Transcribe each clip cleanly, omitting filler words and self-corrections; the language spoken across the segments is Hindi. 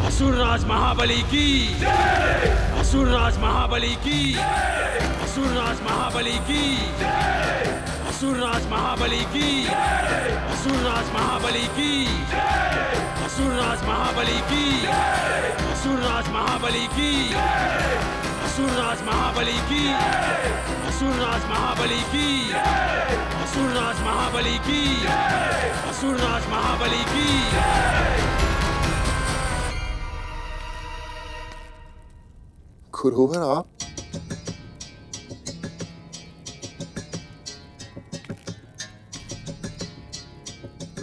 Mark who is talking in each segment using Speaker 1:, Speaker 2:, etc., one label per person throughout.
Speaker 1: असुरराज महाबली की, असुरराज महाबली की, असुरराज महाबली की, असुरराज महाबली की, असुरराज महाबली की, असुरराज महाबली की, असुरराज महाबली की, असुरराज महाबली की, असुरराज महाबली की, असुरराज महाबली की, असुरराज महाबली की।
Speaker 2: गुरुवर आप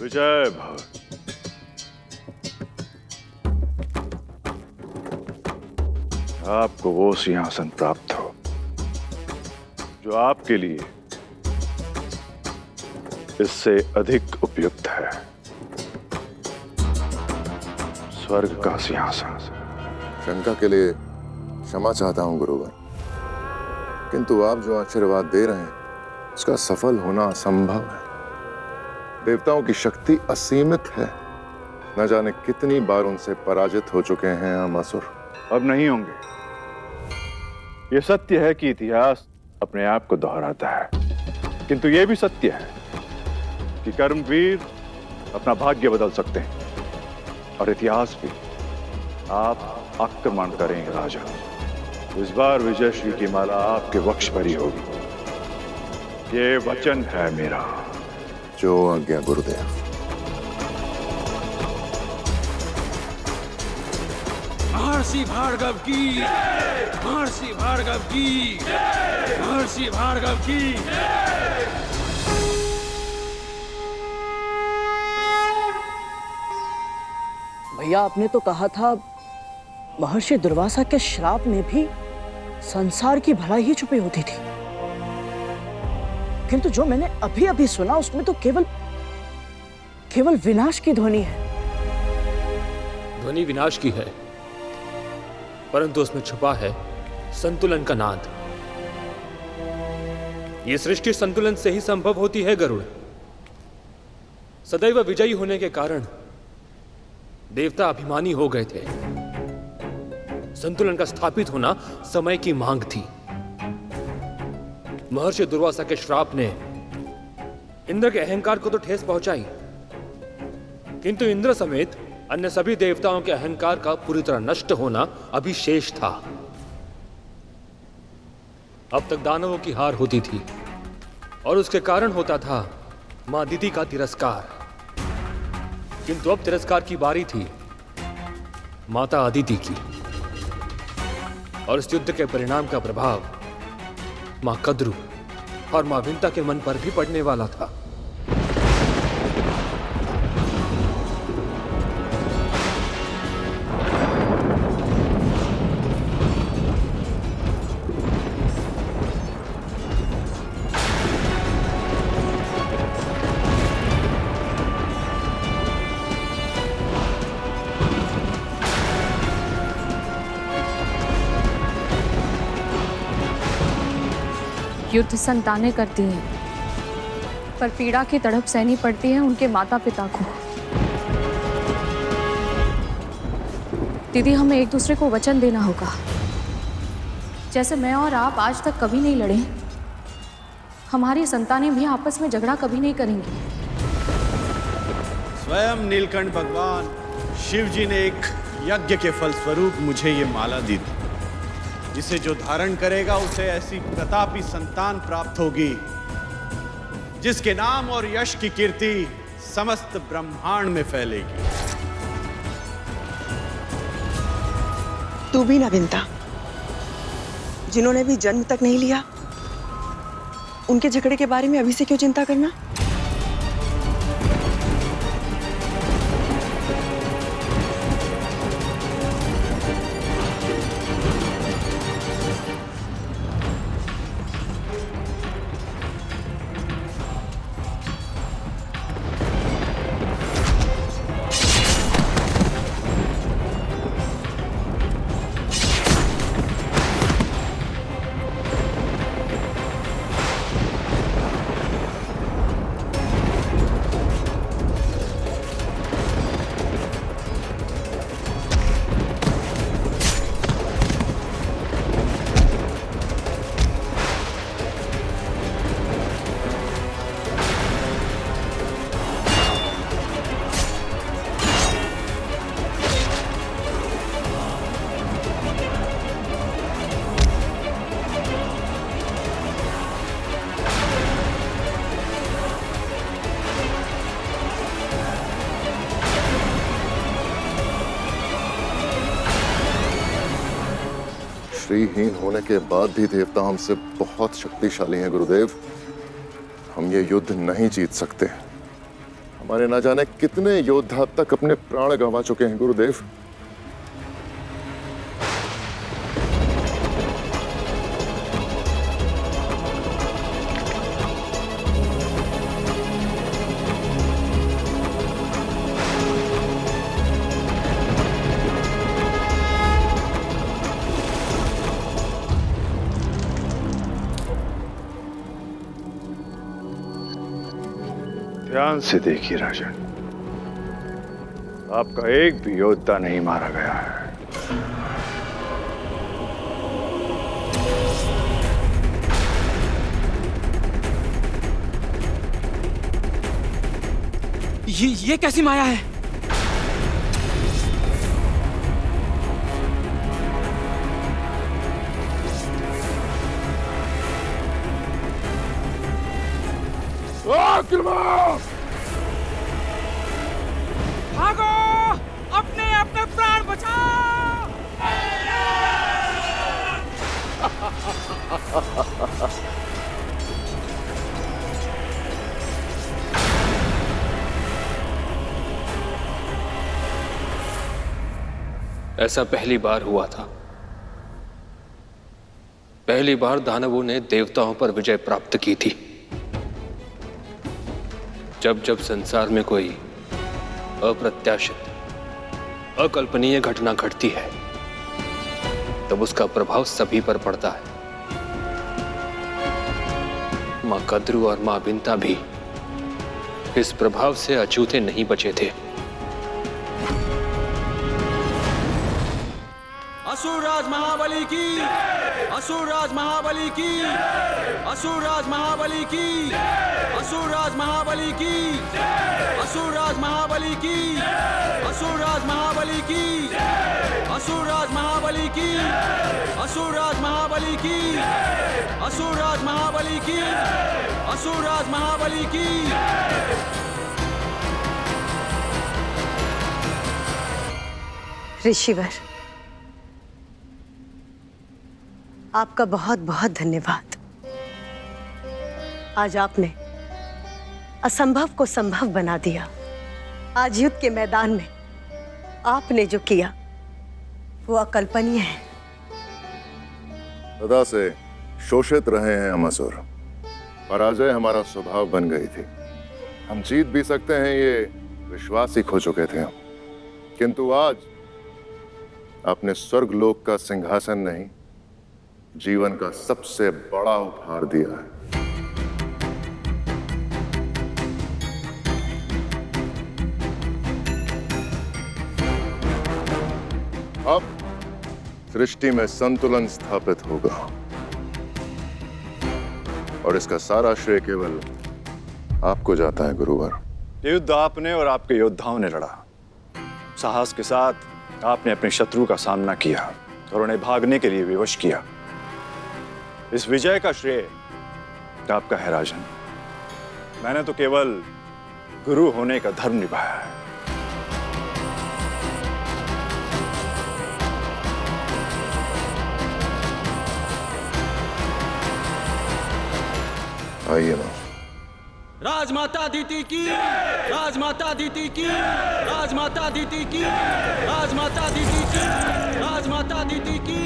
Speaker 3: विजय भव। आपको वो सिंहासन प्राप्त हो जो आपके लिए इससे अधिक उपयुक्त है, स्वर्ग का सिंहासन।
Speaker 2: शंका के लिए क्षमा चाहता हूं गुरुवर, किंतु आप जो आशीर्वाद दे रहे हैं उसका सफल होना असंभव है। देवताओं की शक्ति असीमित है, न जाने कितनी बार उनसे पराजित हो चुके हैं हम असुर।
Speaker 3: अब नहीं होंगे। यह सत्य है कि इतिहास अपने आप को दोहराता है, किंतु यह भी सत्य है कि कर्मवीर अपना भाग्य बदल सकते हैं, और इतिहास भी। आप आक्रमण करेंगे राजा। इस बार विजयश्री की माला आपके वक्ष पर ही होगी, ये वचन है मेरा।
Speaker 2: जो आज्ञा गुरुदेव।
Speaker 1: महर्षि भार्गव की, महर्षि भार्गव की, महर्षि भार्गव की।
Speaker 4: भैया आपने तो कहा था महर्षि दुर्वासा के श्राप में भी संसार की भलाई ही छुपी होती थी, किंतु जो मैंने अभी अभी सुना उसमें तो केवल विनाश की ध्वनि है।
Speaker 5: ध्वनि विनाश की है, परंतु उसमें छुपा है संतुलन का नाद। ये सृष्टि संतुलन से ही संभव होती है गरुड़। सदैव विजयी होने के कारण देवता अभिमानी हो गए थे। संतुलन का स्थापित होना समय की मांग थी। महर्षि दुर्वासा के श्राप ने इंद्र के अहंकार को तो ठेस पहुंचाई, किंतु इंद्र समेत अन्य सभी देवताओं के अहंकार का पूरी तरह नष्ट होना अभी शेष था। अब तक दानवों की हार होती थी और उसके कारण होता था मां दिति का तिरस्कार, किंतु अब तिरस्कार की बारी थी माता अदिति की, और इस युद्ध के परिणाम का प्रभाव मां कद्रु और मां विंता के मन पर भी पड़ने वाला था।
Speaker 6: युद्ध संतानें करती हैं, पर पीड़ा की तड़प सहनी पड़ती है उनके माता पिता को। दीदी, हमें एक दूसरे को वचन देना होगा। जैसे मैं और आप आज तक कभी नहीं लड़े, हमारी संतानें भी आपस में झगड़ा कभी नहीं करेंगी।
Speaker 7: स्वयं नीलकंठ भगवान शिव जी ने एक यज्ञ के फलस्वरूप मुझे ये माला दी थी, जिसे जो धारण करेगा उसे ऐसी प्रतापी संतान प्राप्त होगी जिसके नाम और यश की कीर्ति समस्त ब्रह्मांड में फैलेगी।
Speaker 8: तू भी ना विंता, जिन्होंने भी जन्म तक नहीं लिया, उनके झगड़े के बारे में अभी से क्यों चिंता करना?
Speaker 2: श्रीहीन होने के बाद भी देवता हमसे बहुत शक्तिशाली हैं गुरुदेव। हम ये युद्ध नहीं जीत सकते। हमारे ना जाने कितने योद्धा अब तक अपने प्राण गंवा चुके हैं गुरुदेव।
Speaker 3: ध्यान से देखिए राजन, आपका एक भी योद्धा नहीं मारा गया है।
Speaker 1: ये कैसी माया है? भागो, अपने अपने प्राण बचाओ।
Speaker 5: ऐसा पहली बार हुआ था। पहली बार दानवों ने देवताओं पर विजय प्राप्त की थी। जब जब संसार में कोई अप्रत्याशित, अकल्पनीय घटना घटती है, तब उसका प्रभाव सभी पर पड़ता है। मां कद्रू और मां बिंता भी इस प्रभाव से अछूते नहीं बचे थे।
Speaker 1: असुरराज महाबली की, असुरराज महाबली की, असुरराज महाबली की, असुरराज महाबली की, असुरराज महाबली की, असुरराज महाबली की, असुरराज महाबली की, असुरराज महाबली की, असुरराज महाबली की, असुरराज महाबली की।
Speaker 8: ऋषिवर, आपका बहुत बहुत धन्यवाद। आज आपने असंभव को संभव बना दिया। आज युद्ध के मैदान में आपने जो किया वो अकल्पनीय है।
Speaker 2: सदा से शोषित रहे हैं हम असुर। पराजय हमारा स्वभाव बन गई थी। हम जीत भी सकते हैं ये विश्वास ही खो चुके थे हम। किंतु आज आपने स्वर्गलोक का सिंहासन नहीं, जीवन का सबसे बड़ा उपहार दिया है। अब सृष्टि में संतुलन स्थापित होगा और इसका सारा श्रेय केवल आपको जाता है गुरुवर।
Speaker 3: ये युद्ध आपने और आपके योद्धाओं ने लड़ा। साहस के साथ आपने अपने शत्रु का सामना किया और उन्हें भागने के लिए विवश किया। इस विजय का श्रेय आपका है राजन। मैंने तो केवल गुरु होने का धर्म निभाया है।
Speaker 2: आइए मां।
Speaker 1: राजमाता दीति की, राजमाता दीति की, राजमाता दीति की, राजमाता दीति की, राजमाता दीति की,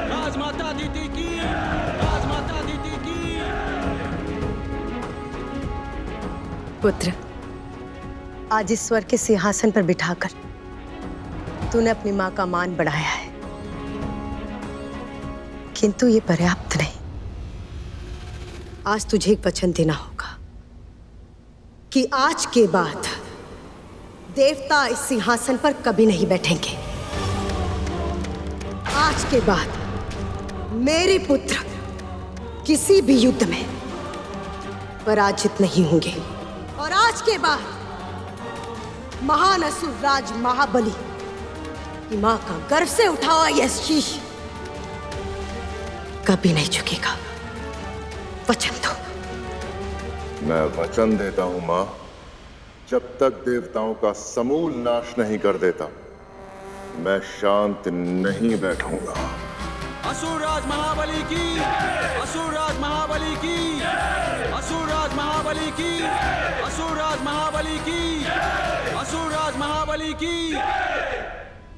Speaker 1: राजमाता दीति की, राजमाता दीति की।
Speaker 8: पुत्र, आज इस स्वर्ग के सिंहासन पर बिठाकर तूने अपनी मां का मान बढ़ाया है, किंतु ये पर्याप्त नहीं। आज तुझे एक वचन देना होगा कि आज के बाद देवता इस सिंहासन पर कभी नहीं बैठेंगे। आज के बाद मेरे पुत्र किसी भी युद्ध में पराजित नहीं होंगे। और आज के बाद महान असुर राज महाबली की मां का गर्व से उठा हुआ यह शीश कभी नहीं झुकेगा। वचन दो।
Speaker 2: मैं वचन देता हूं मां, जब तक देवताओं का समूल नाश नहीं कर देता मैं शांत नहीं बैठूंगा।
Speaker 1: असुरराज महाबली की, असुरराज महाबली की, असुरराज महाबली की, असुरराज महाबली की, असुरराज महाबली की।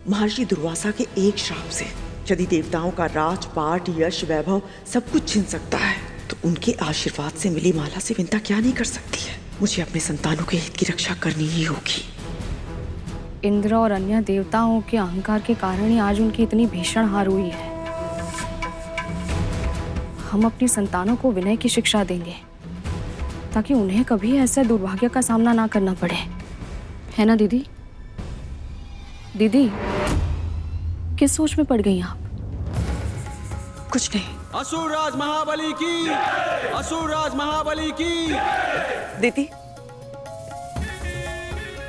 Speaker 9: महर्षि दुर्वासा के एक श्राप से यदि देवताओं का राजपाट, यश, वैभव सब कुछ छीन सकता है, तो उनके आशीर्वाद से मिली माला से विंता क्या नहीं कर सकती है। मुझे अपने संतानों के हित की रक्षा करनी ही होगी।
Speaker 6: इंद्र और अन्य देवताओं के अहंकार के कारण ही आज उनकी इतनी भीषण हार हुई है। हम अपनी संतानों को विनय की शिक्षा देंगे ताकि उन्हें कभी ऐसे दुर्भाग्य का सामना ना करना पड़े, है ना दीदी? दीदी, किस सोच में पड़ गई आप?
Speaker 9: कुछ नहीं।
Speaker 1: असुरराज महाबली की, असुरराज महाबली की।
Speaker 9: दीदी,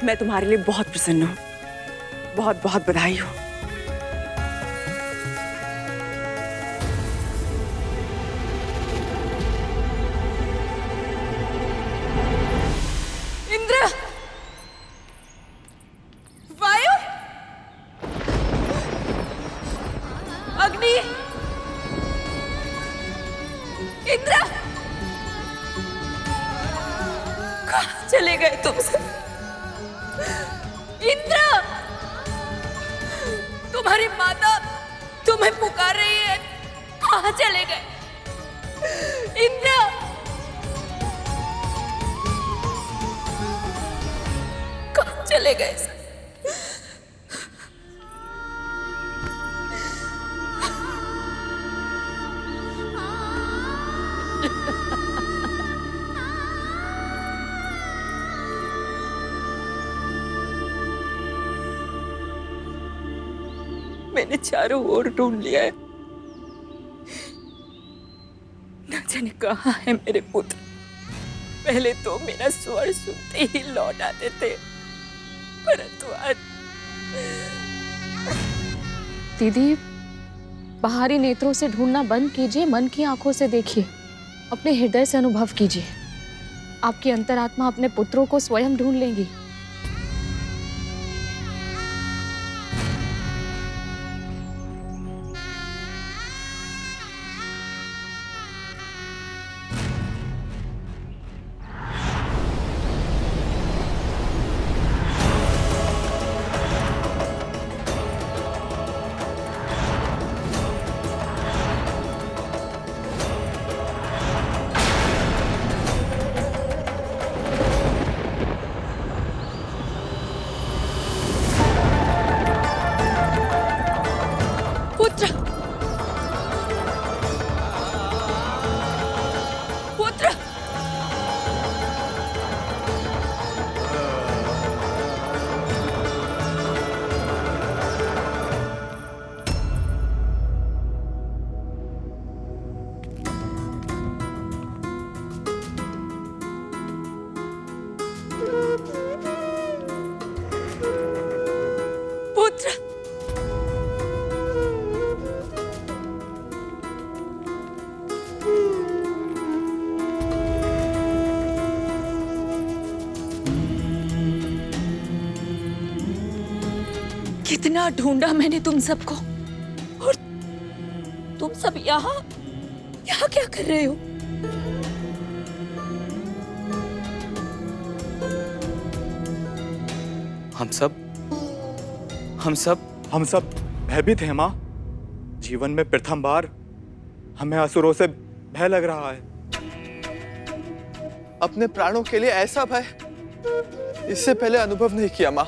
Speaker 9: मैं तुम्हारे लिए बहुत प्रसन्न हूँ। बहुत बहुत बधाई हो।
Speaker 8: इंद्र, वायु, अग्नि, इंद्र, कहाँ चले गए तुम सब? इंद्र, तुम्हारी माता तुम्हें पुकार रही है, कहाँ चले गए? इंद्र, कहाँ चले गए? मैंने चारों ओर ढूंढ लिया है, न जाने कहाँ है मेरे पुत्र। पहले तो मेरा स्वर सुनते ही लौट आते थे, परंतु आज
Speaker 6: दीदी, बाहरी नेत्रों से ढूंढना बंद कीजिए, मन की आंखों से देखिए, अपने हृदय से अनुभव कीजिए। आपकी अंतरात्मा अपने पुत्रों को स्वयं ढूंढ लेंगी।
Speaker 8: कितना ढूंढा मैंने तुम सबको, और तुम सब यहाँ यहाँ क्या कर रहे हो?
Speaker 10: हम सब भयभीत हैं माँ। जीवन में प्रथम बार हमें असुरों से भय लग रहा है।
Speaker 11: अपने प्राणों के लिए ऐसा भय इससे पहले अनुभव नहीं किया माँ।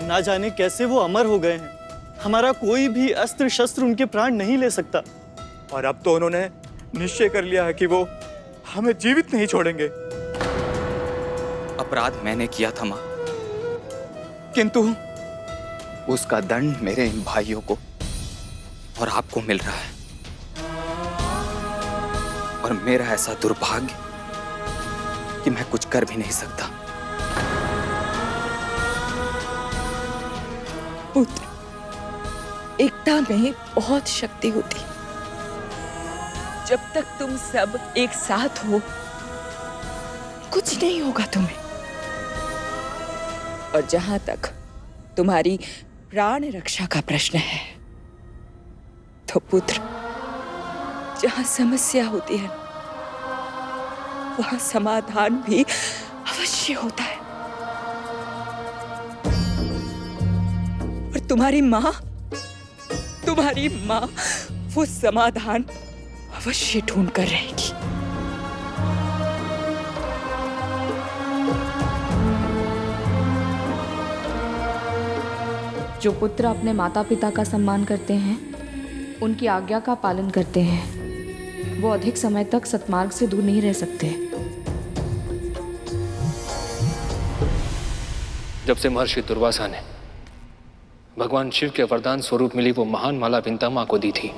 Speaker 12: ना जाने कैसे वो अमर हो गए हैं। हमारा कोई भी अस्त्र शस्त्र उनके प्राण नहीं ले सकता।
Speaker 10: और अब तो उन्होंने निश्चय कर लिया है कि वो हमें जीवित नहीं छोड़ेंगे।
Speaker 11: अपराध मैंने किया था माँ, किंतु उसका दंड मेरे इन भाइयों को और आपको मिल रहा है। और मेरा ऐसा दुर्भाग्य कि मैं कुछ कर भी नहीं सकता।
Speaker 8: पुत्र, एकता में बहुत शक्ति होती। जब तक तुम सब एक साथ हो, कुछ नहीं होगा तुम्हें। और जहां तक तुम्हारी प्राण रक्षा का प्रश्न है,
Speaker 9: तो पुत्र, जहां समस्या होती है वहां समाधान भी अवश्य होता है। और तुम्हारी मां वो समाधान अवश्य ढूंढ कर रहेगी।
Speaker 6: जो पुत्र अपने माता पिता का सम्मान करते हैं, उनकी आज्ञा का पालन करते हैं, वो अधिक समय तक सत्मार्ग से दूर नहीं रह सकते।
Speaker 5: जब से महर्षि दुर्वासा ने भगवान शिव के वरदान स्वरूप मिली वो महान माला विंता मां को दी थी,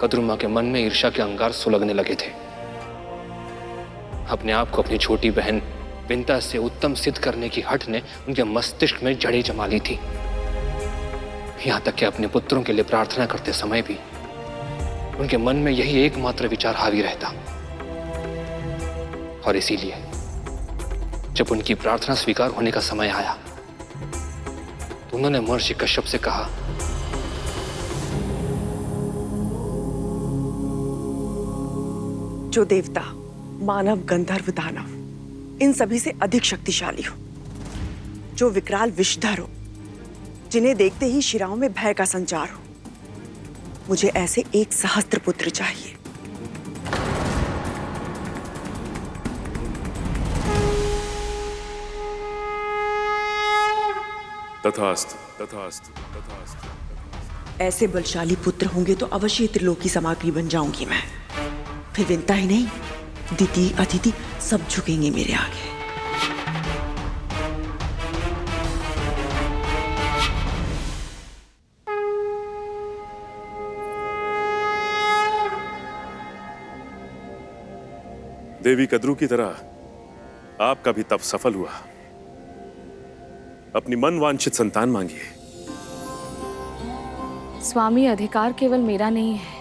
Speaker 5: कद्रू मां के मन में ईर्ष्या के अंगार सुलगने लगे थे। अपने आप को अपनी छोटी बहन विंता से उत्तम सिद्ध करने की हठ ने उनके मस्तिष्क में जड़ें जमा ली थी। यहां तक कि अपने पुत्रों के लिए प्रार्थना करते समय भी उनके मन में यही एकमात्र विचार हावी रहता। और इसीलिए जब उनकी प्रार्थना स्वीकार होने का समय आया तो उन्होंने महर्षि कश्यप से कहा,
Speaker 9: जो देवता, मानव, गंधर्व, दानव इन सभी से अधिक शक्तिशाली हो, जो विकराल विषधर हो, जिन्हें देखते ही शिराओं में भय का संचार हो, मुझे ऐसे एक सहस्त्र पुत्र चाहिए।
Speaker 2: तथास्तु, तथास्तु, तथास्तु।
Speaker 9: ऐसे बलशाली पुत्र होंगे तो अवश्य त्रिलोकी सामग्री बन जाऊंगी मैं। फिर विंता ही नहीं, दिति, अदिति सब झुकेंगे मेरे आगे।
Speaker 2: देवी कद्रू की तरह आपका भी तप सफल हुआ। अपनी मन वांछित संतान मांगिए।
Speaker 6: स्वामी, अधिकार केवल मेरा नहीं है।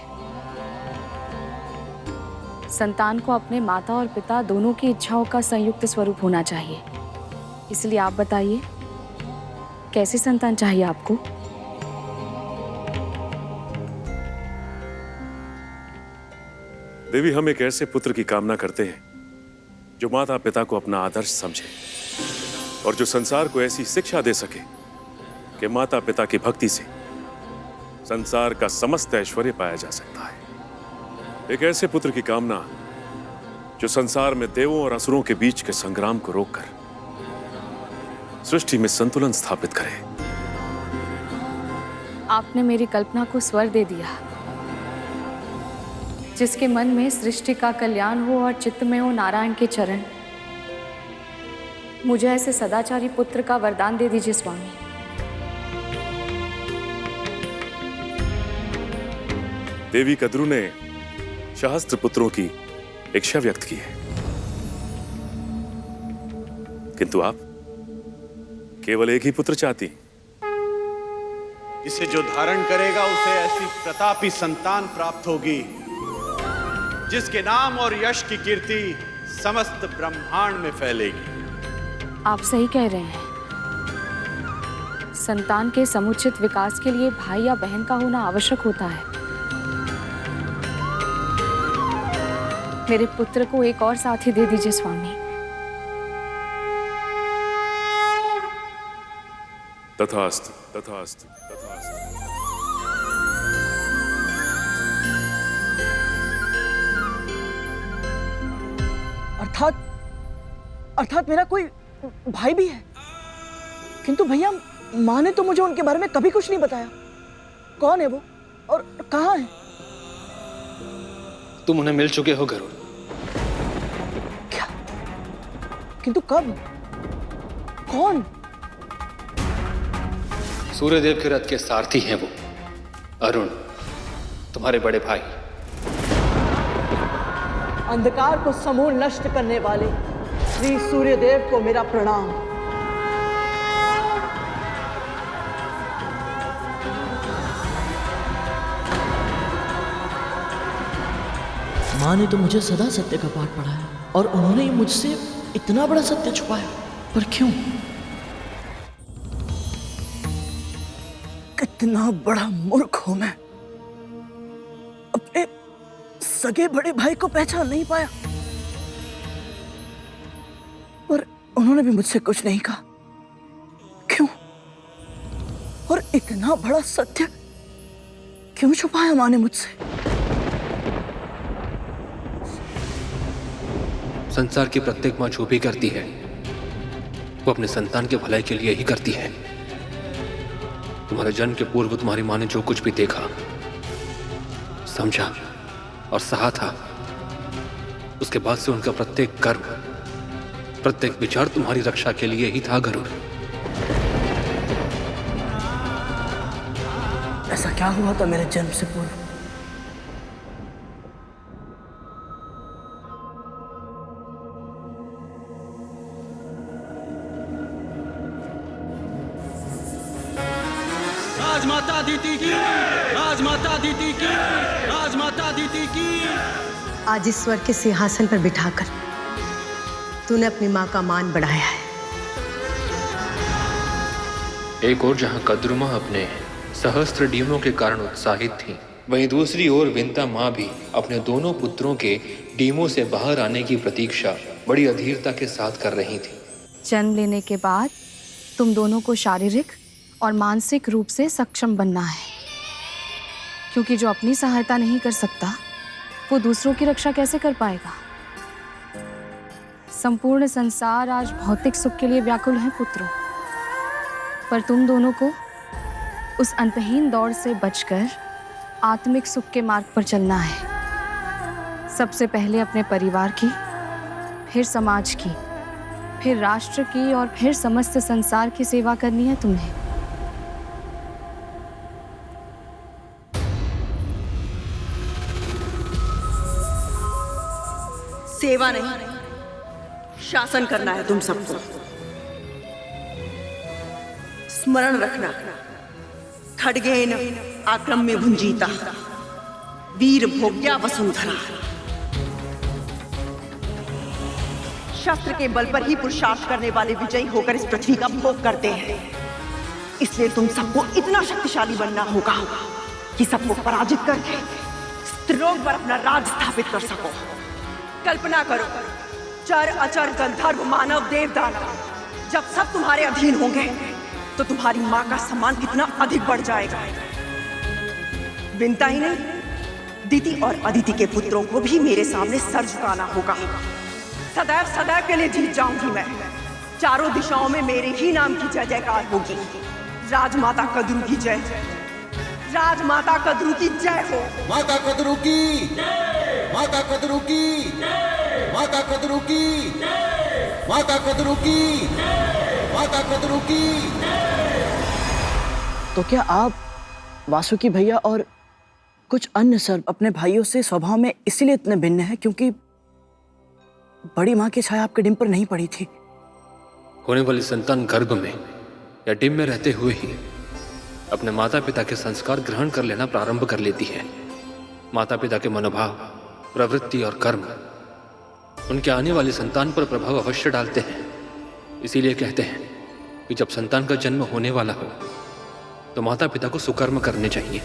Speaker 6: संतान को अपने माता और पिता दोनों की इच्छाओं का संयुक्त स्वरूप होना चाहिए। इसलिए आप बताइए, कैसी संतान चाहिए आपको?
Speaker 2: देवी, हम एक ऐसे पुत्र की कामना करते हैं जो माता पिता को अपना आदर्श समझे और जो संसार को ऐसी शिक्षा दे सके कि माता पिता की भक्ति से संसार का समस्त ऐश्वर्य पाया जा सकता है। एक ऐसे पुत्र की कामना जो संसार में देवों और असुरों के बीच के संग्राम को रोककर सृष्टि में संतुलन स्थापित करे।
Speaker 6: आपने मेरी कल्पना को स्वर दे दिया। जिसके मन में सृष्टि का कल्याण हो और चित्त में हो नारायण के चरण, मुझे ऐसे सदाचारी पुत्र का वरदान दे दीजिए स्वामी।
Speaker 2: देवी कद्रू ने सहस्त्र पुत्रों की इच्छा व्यक्त की है, किंतु आप केवल एक ही पुत्र चाहती।
Speaker 7: इसे जो धारण करेगा उसे ऐसी प्रतापी संतान प्राप्त होगी जिसके नाम और यश की कीर्ति समस्त ब्रह्मांड में फैलेगी।
Speaker 6: आप सही कह रहे हैं। संतान के समुचित विकास के लिए भाई या बहन का होना आवश्यक होता है। मेरे पुत्र को एक और साथी दे दीजिए स्वामी।
Speaker 2: तथास्तु, तथास्तु, तथास्तु।
Speaker 4: अर्थात मेरा कोई भाई भी है, किंतु भैया माँ ने तो मुझे उनके बारे में कभी कुछ नहीं बताया। कौन है वो और कहाँ है?
Speaker 5: तुम उन्हें मिल चुके हो गरुड़।
Speaker 4: क्या? किंतु कब? कौन?
Speaker 5: सूर्यदेव के रथ के सारथी हैं वो, अरुण, तुम्हारे बड़े भाई।
Speaker 4: अंधकार को समूल नष्ट करने वाले श्री सूर्यदेव को मेरा प्रणाम। माँ ने तो मुझे सदा सत्य का पाठ पढ़ाया और उन्होंने ही मुझसे इतना बड़ा सत्य छुपाया, पर क्यों? कितना बड़ा मूर्ख हूं मैं। सगे बड़े भाई को पहचान नहीं पाया, पर उन्होंने भी मुझसे कुछ नहीं कहा। क्यों? और इतना बड़ा सत्य क्यों छुपाया माँ ने मुझसे?
Speaker 5: संसार की प्रत्येक माँ जो भी करती है वो अपने संतान के भलाई के लिए ही करती है। तुम्हारे जन्म के पूर्व तुम्हारी माँ ने जो कुछ भी देखा, समझा और सहा था, उसके बाद से उनका प्रत्येक कर्म, प्रत्येक विचार तुम्हारी रक्षा के लिए ही था गरुड़।
Speaker 4: ऐसा क्या हुआ था मेरे जन्म से पूर्व?
Speaker 1: राजमाता अदिति की, राजमाता अदिति की, राजमाता अदिति की।
Speaker 8: आज इस स्वर्ग के सिंहासन पर बिठाकर तूने अपनी माँ का मान बढ़ाया है।
Speaker 5: एक और जहां कद्रुमा अपने सहस्त्र डीमों के कारण उत्साहित थी, वहीं दूसरी ओर विंता माँ भी अपने दोनों पुत्रों के डीमों से बाहर आने की प्रतीक्षा बड़ी अधीरता के साथ कर रही थी।
Speaker 6: जन्म लेने के बाद तुम दोनों को शारीरिक और मानसिक रूप से सक्षम बनना है, क्योंकि जो अपनी सहायता नहीं कर सकता वो दूसरों की रक्षा कैसे कर पाएगा। संपूर्ण संसार आज भौतिक सुख के लिए व्याकुल है पुत्रों, पर तुम दोनों को उस अंतहीन दौड़ से बचकर आत्मिक सुख के मार्ग पर चलना है। सबसे पहले अपने परिवार की, फिर समाज की, फिर राष्ट्र की और फिर समस्त संसार की सेवा करनी है तुम्हें।
Speaker 9: सेवा नहीं, शासन करना है तुम सबको। स्मरण रखना, खड्गेन आक्रम्य भुंजीता, वीर भोग्या वसुंधरा। शस्त्र के बल पर ही पुरुषार्थ करने वाले विजयी होकर इस पृथ्वी का भोग करते हैं। इसलिए तुम सबको इतना शक्तिशाली बनना होगा कि सबको पराजित करके स्त्रीलोक पर अपना राज स्थापित कर सको। कल्पना करो, चर अचर गंधर्व मानव देव दानव जब सब तुम्हारे अधीन होंगे तो तुम्हारी माँ का सम्मान कितना अधिक बढ़ जाएगा। विंता ही नहीं, दिति और अदिति के पुत्रों को भी मेरे सामने सर झुकाना होगा। सदैव सदैव के लिए जीत जाऊंगी मैं। चारों दिशाओं में मेरे ही नाम की जय जयकार होगी। राजमाता कद्रू की जय, राजमाता कद्रू की जय हो।
Speaker 13: माता कद्रू की, माता कद्रू की, माता कद्रू की, माता कद्रू की, माता कद्रू की।
Speaker 4: तो क्या आप वासुकी भैया और कुछ अन्य सर्प अपने भाइयों से स्वभाव में इसीलिए इतने भिन्न हैं क्योंकि बड़ी माँ की छाया आपके डिम पर नहीं पड़ी थी?
Speaker 5: होने वाली संतान गर्भ में या डिम में रहते हुए ही अपने माता पिता के संस्कार ग्रहण कर लेना प्रारंभ कर लेती है। माता पिता के मनोभाव, प्रवृत्ति और कर्म उनके आने वाली संतान पर प्रभाव अवश्य डालते हैं। इसीलिए कहते हैं कि जब संतान का जन्म होने वाला हो तो माता पिता को सुकर्म करने चाहिए,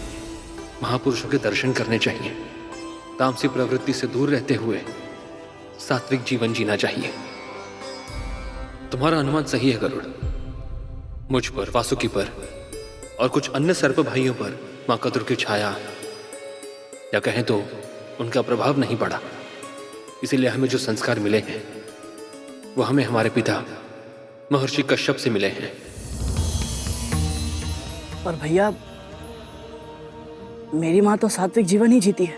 Speaker 5: महापुरुषों के दर्शन करने चाहिए, तामसी प्रवृत्ति से दूर रहते हुए सात्विक जीवन जीना चाहिए। तुम्हारा अनुमान सही है गरुड़। मुझ पर, वासुकी पर और कुछ अन्य सर्प भाइयों पर मां कद्रू की छाया या कहें तो उनका प्रभाव नहीं पड़ा। इसीलिए हमें जो संस्कार मिले हैं वो हमें हमारे पिता महर्षि कश्यप से मिले हैं।
Speaker 4: पर भैया, मेरी माँ तो सात्विक जीवन ही जीती है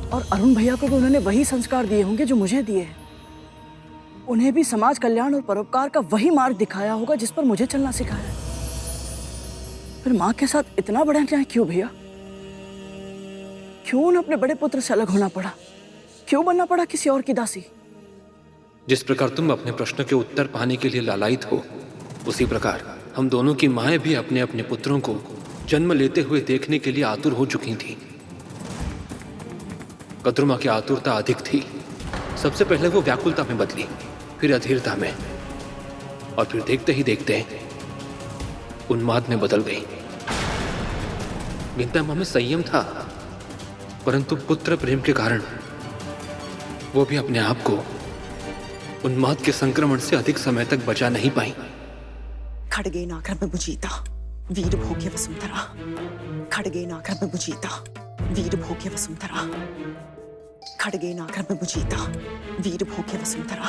Speaker 4: और अरुण भैया को भी उन्होंने वही संस्कार दिए होंगे जो मुझे दिए हैं। उन्हें भी समाज कल्याण और परोपकार का वही मार्ग दिखाया होगा जिस पर मुझे चलना सिखाया है। फिर माँ के साथ इतना बड़ा अन्याय क्यों भैया? क्यों उन्हें अपने बड़े पुत्र से अलग होना पड़ा? क्यों बनना पड़ा किसी और की दासी?
Speaker 5: जिस प्रकार तुम अपने प्रश्न के उत्तर पाने के लिए लालायित हो, उसी प्रकार हम दोनों की माएं भी अपने अपने पुत्रों को जन्म लेते हुए देखने के लिए आतुर हो चुकी थीं। कद्रुमा की आतुरता अधिक थी। सबसे पहले वो व्याकुलता में बदली, फिर अधीरता में, और फिर देखते ही देखते उन्माद में बदल गई। विंता मां में संयम था, परंतु पुत्र प्रेम के कारण वो भी अपने आप को उन्माद के संक्रमण से अधिक समय तक बचा नहीं पाई।
Speaker 9: खड्गेन आक्रम्य भुजिता वीर भोग्य वसुंधरा। खड्गेन आक्रम्य भुजिता वीर भोग्य वसुंधरा। खड्गेन आक्रम्य भुजिता वीर भोग्य वसुंधरा।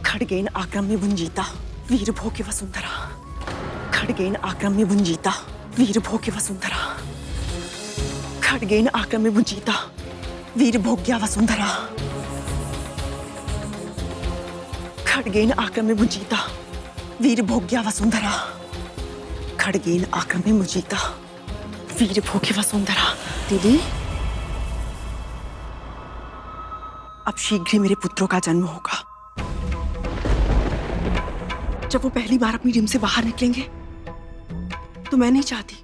Speaker 9: खड्गेन आक्रम्य भुंजिता वीर भोग्य वसुंधरा। खड्गेन आक्रम्य भुंजिता वीर भोग्य वसुंधरा। खड्गेन आक्रम्य भुंजिता वीर भोग्या वसुंधरा। खड्गेन आक्रम्य भुंजिता वीर भोग्या वसुंधरा। खड्गेन आक्रम्य भुंजिता वीर भोग्य वसुंधरा।
Speaker 6: दीदी,
Speaker 9: अब शीघ्र ही मेरे पुत्रों का जन्म होगा। जब वो पहली बार अपनी रिम से बाहर निकलेंगे तो मैं नहीं चाहती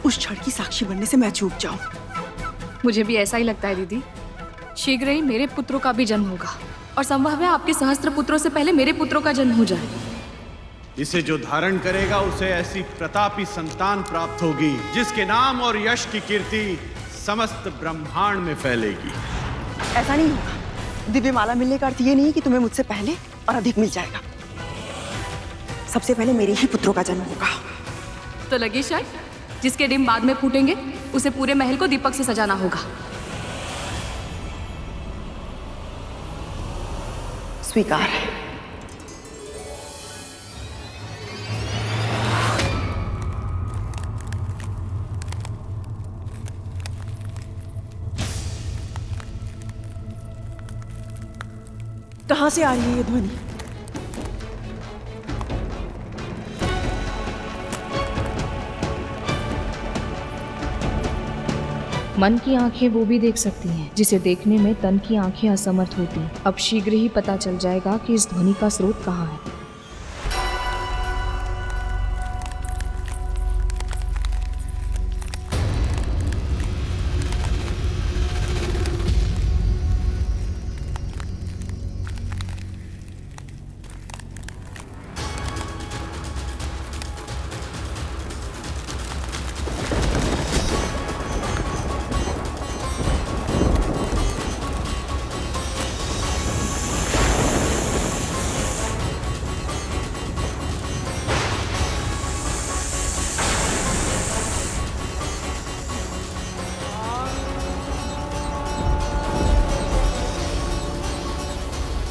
Speaker 9: उस क्षण की साक्षी बनने से मैं चूक जाऊं।
Speaker 6: मुझे भी ऐसा ही लगता है दीदी। शीघ्र ही मेरे पुत्रों का भी जन्म होगा और संभव है आपके सहस्त्र पुत्रों से पहले मेरे पुत्रों का जन्म हो जाए।
Speaker 7: इसे जो धारण करेगा उसे ऐसी प्रतापी संतान प्राप्त होगी जिसके नाम और यश की कीर्ति समस्त ब्रह्मांड में फैलेगी।
Speaker 9: ऐसा नहीं होगा। दिव्य माला मिलने का अर्थ ये नहीं कि तुम्हें मुझसे पहले और अधिक मिल जाएगा। सबसे पहले मेरे ही पुत्रों का जन्म होगा।
Speaker 6: तो लगे शायद जिसके डिम बाद में फूटेंगे उसे पूरे महल को दीपक से सजाना होगा।
Speaker 9: स्वीकार है। कहां से आ रही है ये ध्वनि?
Speaker 6: मन की आंखें वो भी देख सकती हैं जिसे देखने में तन की आंखें असमर्थ होती हैं। अब शीघ्र ही पता चल जाएगा कि इस ध्वनि का स्रोत कहाँ है।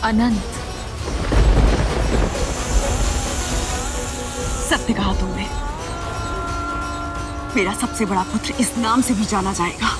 Speaker 6: अनंत,
Speaker 9: सत्य कहा तुमने। मेरा सबसे बड़ा पुत्र इस नाम से भी जाना जाएगा।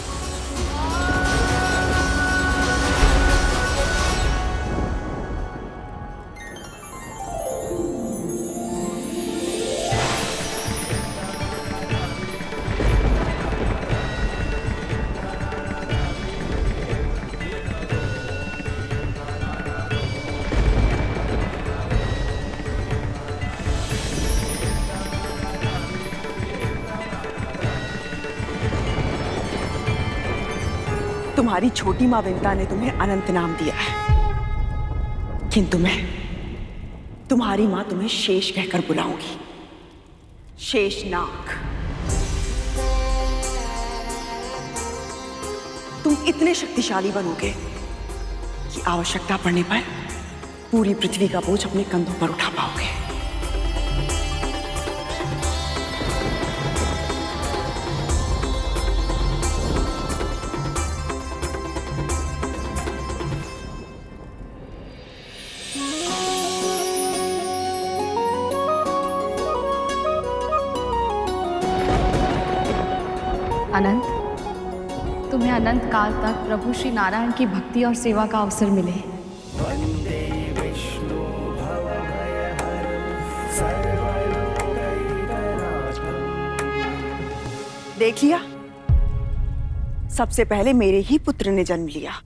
Speaker 9: तुम्हारी छोटी मां विंता ने तुम्हें अनंत नाम दिया है, किंतु मैं तुम्हारी मां तुम्हें शेष कहकर बुलाऊंगी। शेषनाग। तुम इतने शक्तिशाली बनोगे कि आवश्यकता पड़ने पर पूरी पृथ्वी का बोझ अपने कंधों पर उठा पाओगे।
Speaker 6: अनंत, तुम्हें अनंत काल तक प्रभु श्री नारायण की भक्ति और सेवा का अवसर मिले।
Speaker 9: देख लिया, सबसे पहले मेरे ही पुत्र ने जन्म लिया।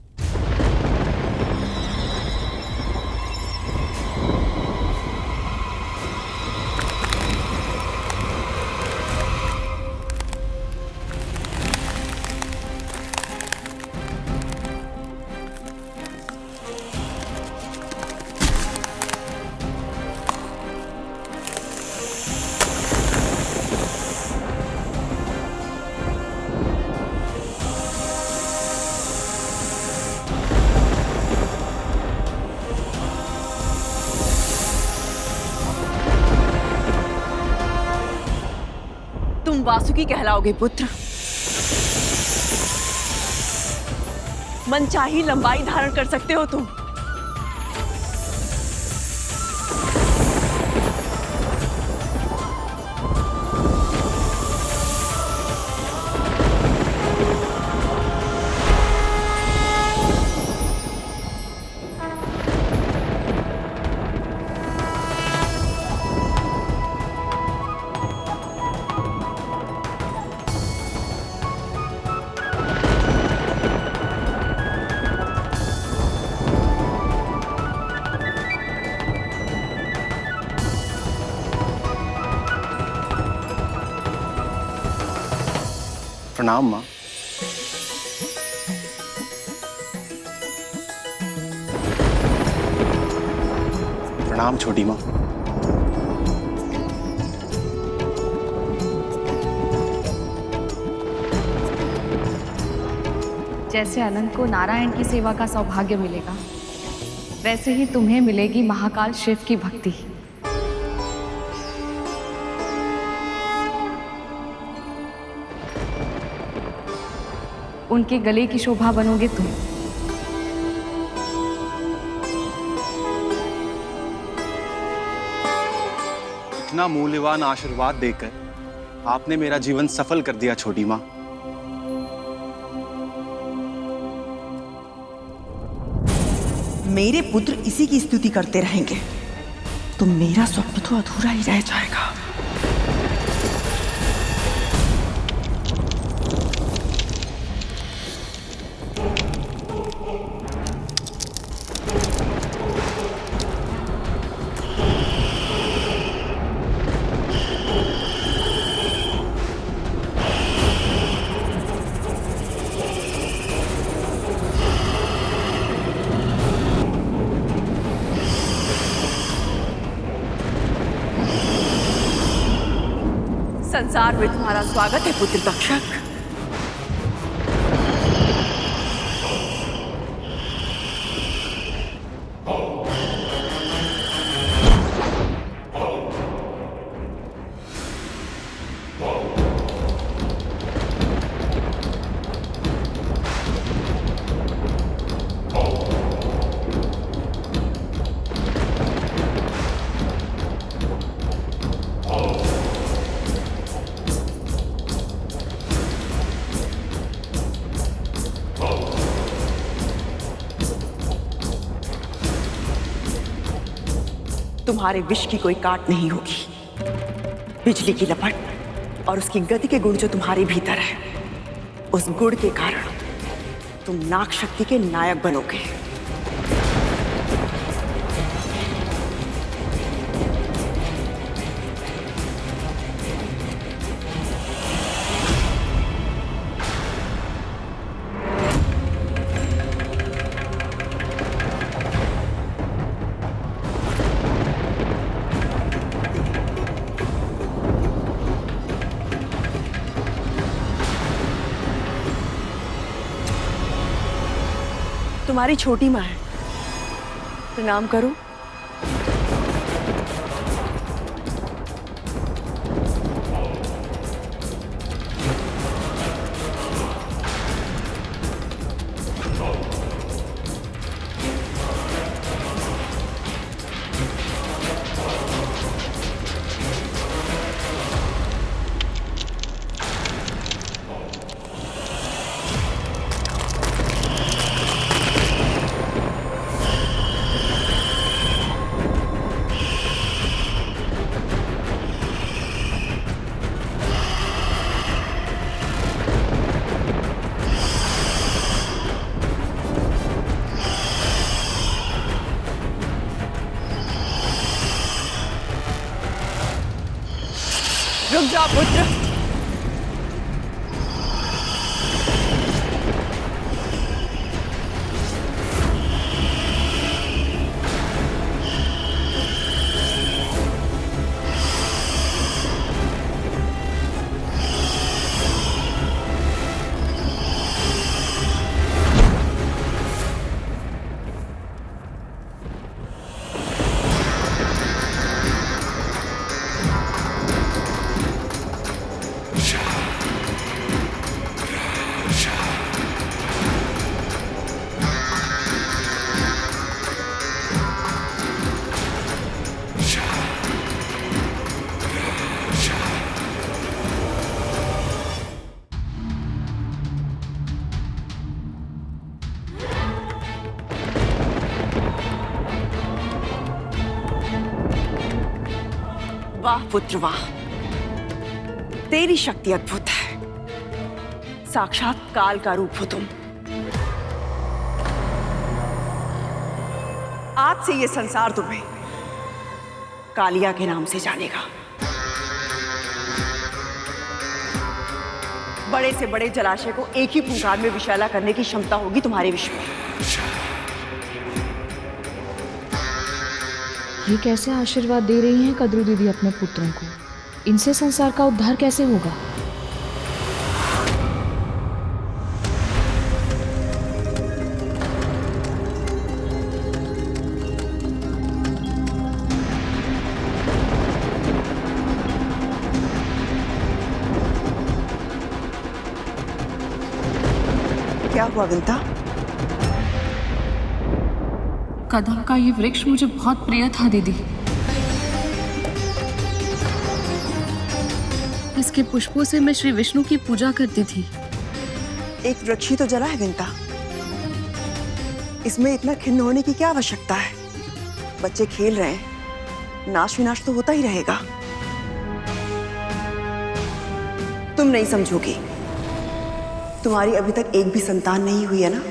Speaker 4: तुम वासुकी कहलाओगे पुत्र। मनचाही लंबाई धारण कर सकते हो तुम।
Speaker 11: प्रणाम माँ। प्रणाम छोटी माँ।
Speaker 6: जैसे अनंत को नारायण की सेवा का सौभाग्य मिलेगा, वैसे ही तुम्हें मिलेगी महाकाल शिव की भक्ति। उनके गले की शोभा बनोगे तुम।
Speaker 11: इतना मूल्यवान आशीर्वाद देकर आपने मेरा जीवन सफल कर दिया छोटी माँ।
Speaker 9: मेरे पुत्र इसी की स्तुति करते रहेंगे तो मेरा स्वप्न तो अधूरा ही रह जाएगा।
Speaker 4: संसार में तुम्हारा स्वागत है पुत्र तक्षक। तुम्हारे विष की कोई काट नहीं होगी। बिजली की लपट और उसकी गति के गुण जो तुम्हारे भीतर है, उस गुण के कारण तुम नाग शक्ति के नायक बनोगे। तुम्हारी छोटी माँ है, प्रणाम करो। रुक जाओ पुत्र।
Speaker 9: वाह पुत्र वाह, तेरी शक्ति अद्भुत है। साक्षात काल का रूप हो तुम। आज से ये संसार तुम्हें कालिया के नाम से जानेगा। बड़े से बड़े जलाशय को एक ही फुंकार में विषैला करने की क्षमता होगी तुम्हारे विश्व में।
Speaker 6: ये कैसे आशीर्वाद दे रही हैं कद्रू दीदी अपने पुत्रों को? इनसे संसार का उद्धार कैसे होगा?
Speaker 9: क्या हुआ विंता?
Speaker 6: कदम का ये वृक्ष मुझे बहुत प्रिय था दीदी। इसके पुष्पों से मैं श्री विष्णु की पूजा करती थी।
Speaker 9: एक वृक्ष ही तो जला है विंता, इसमें इतना खिन्न होने की क्या आवश्यकता है? बच्चे खेल रहे हैं, नाश विनाश तो होता ही रहेगा। तुम नहीं समझोगी, तुम्हारी अभी तक एक भी संतान नहीं हुई है ना?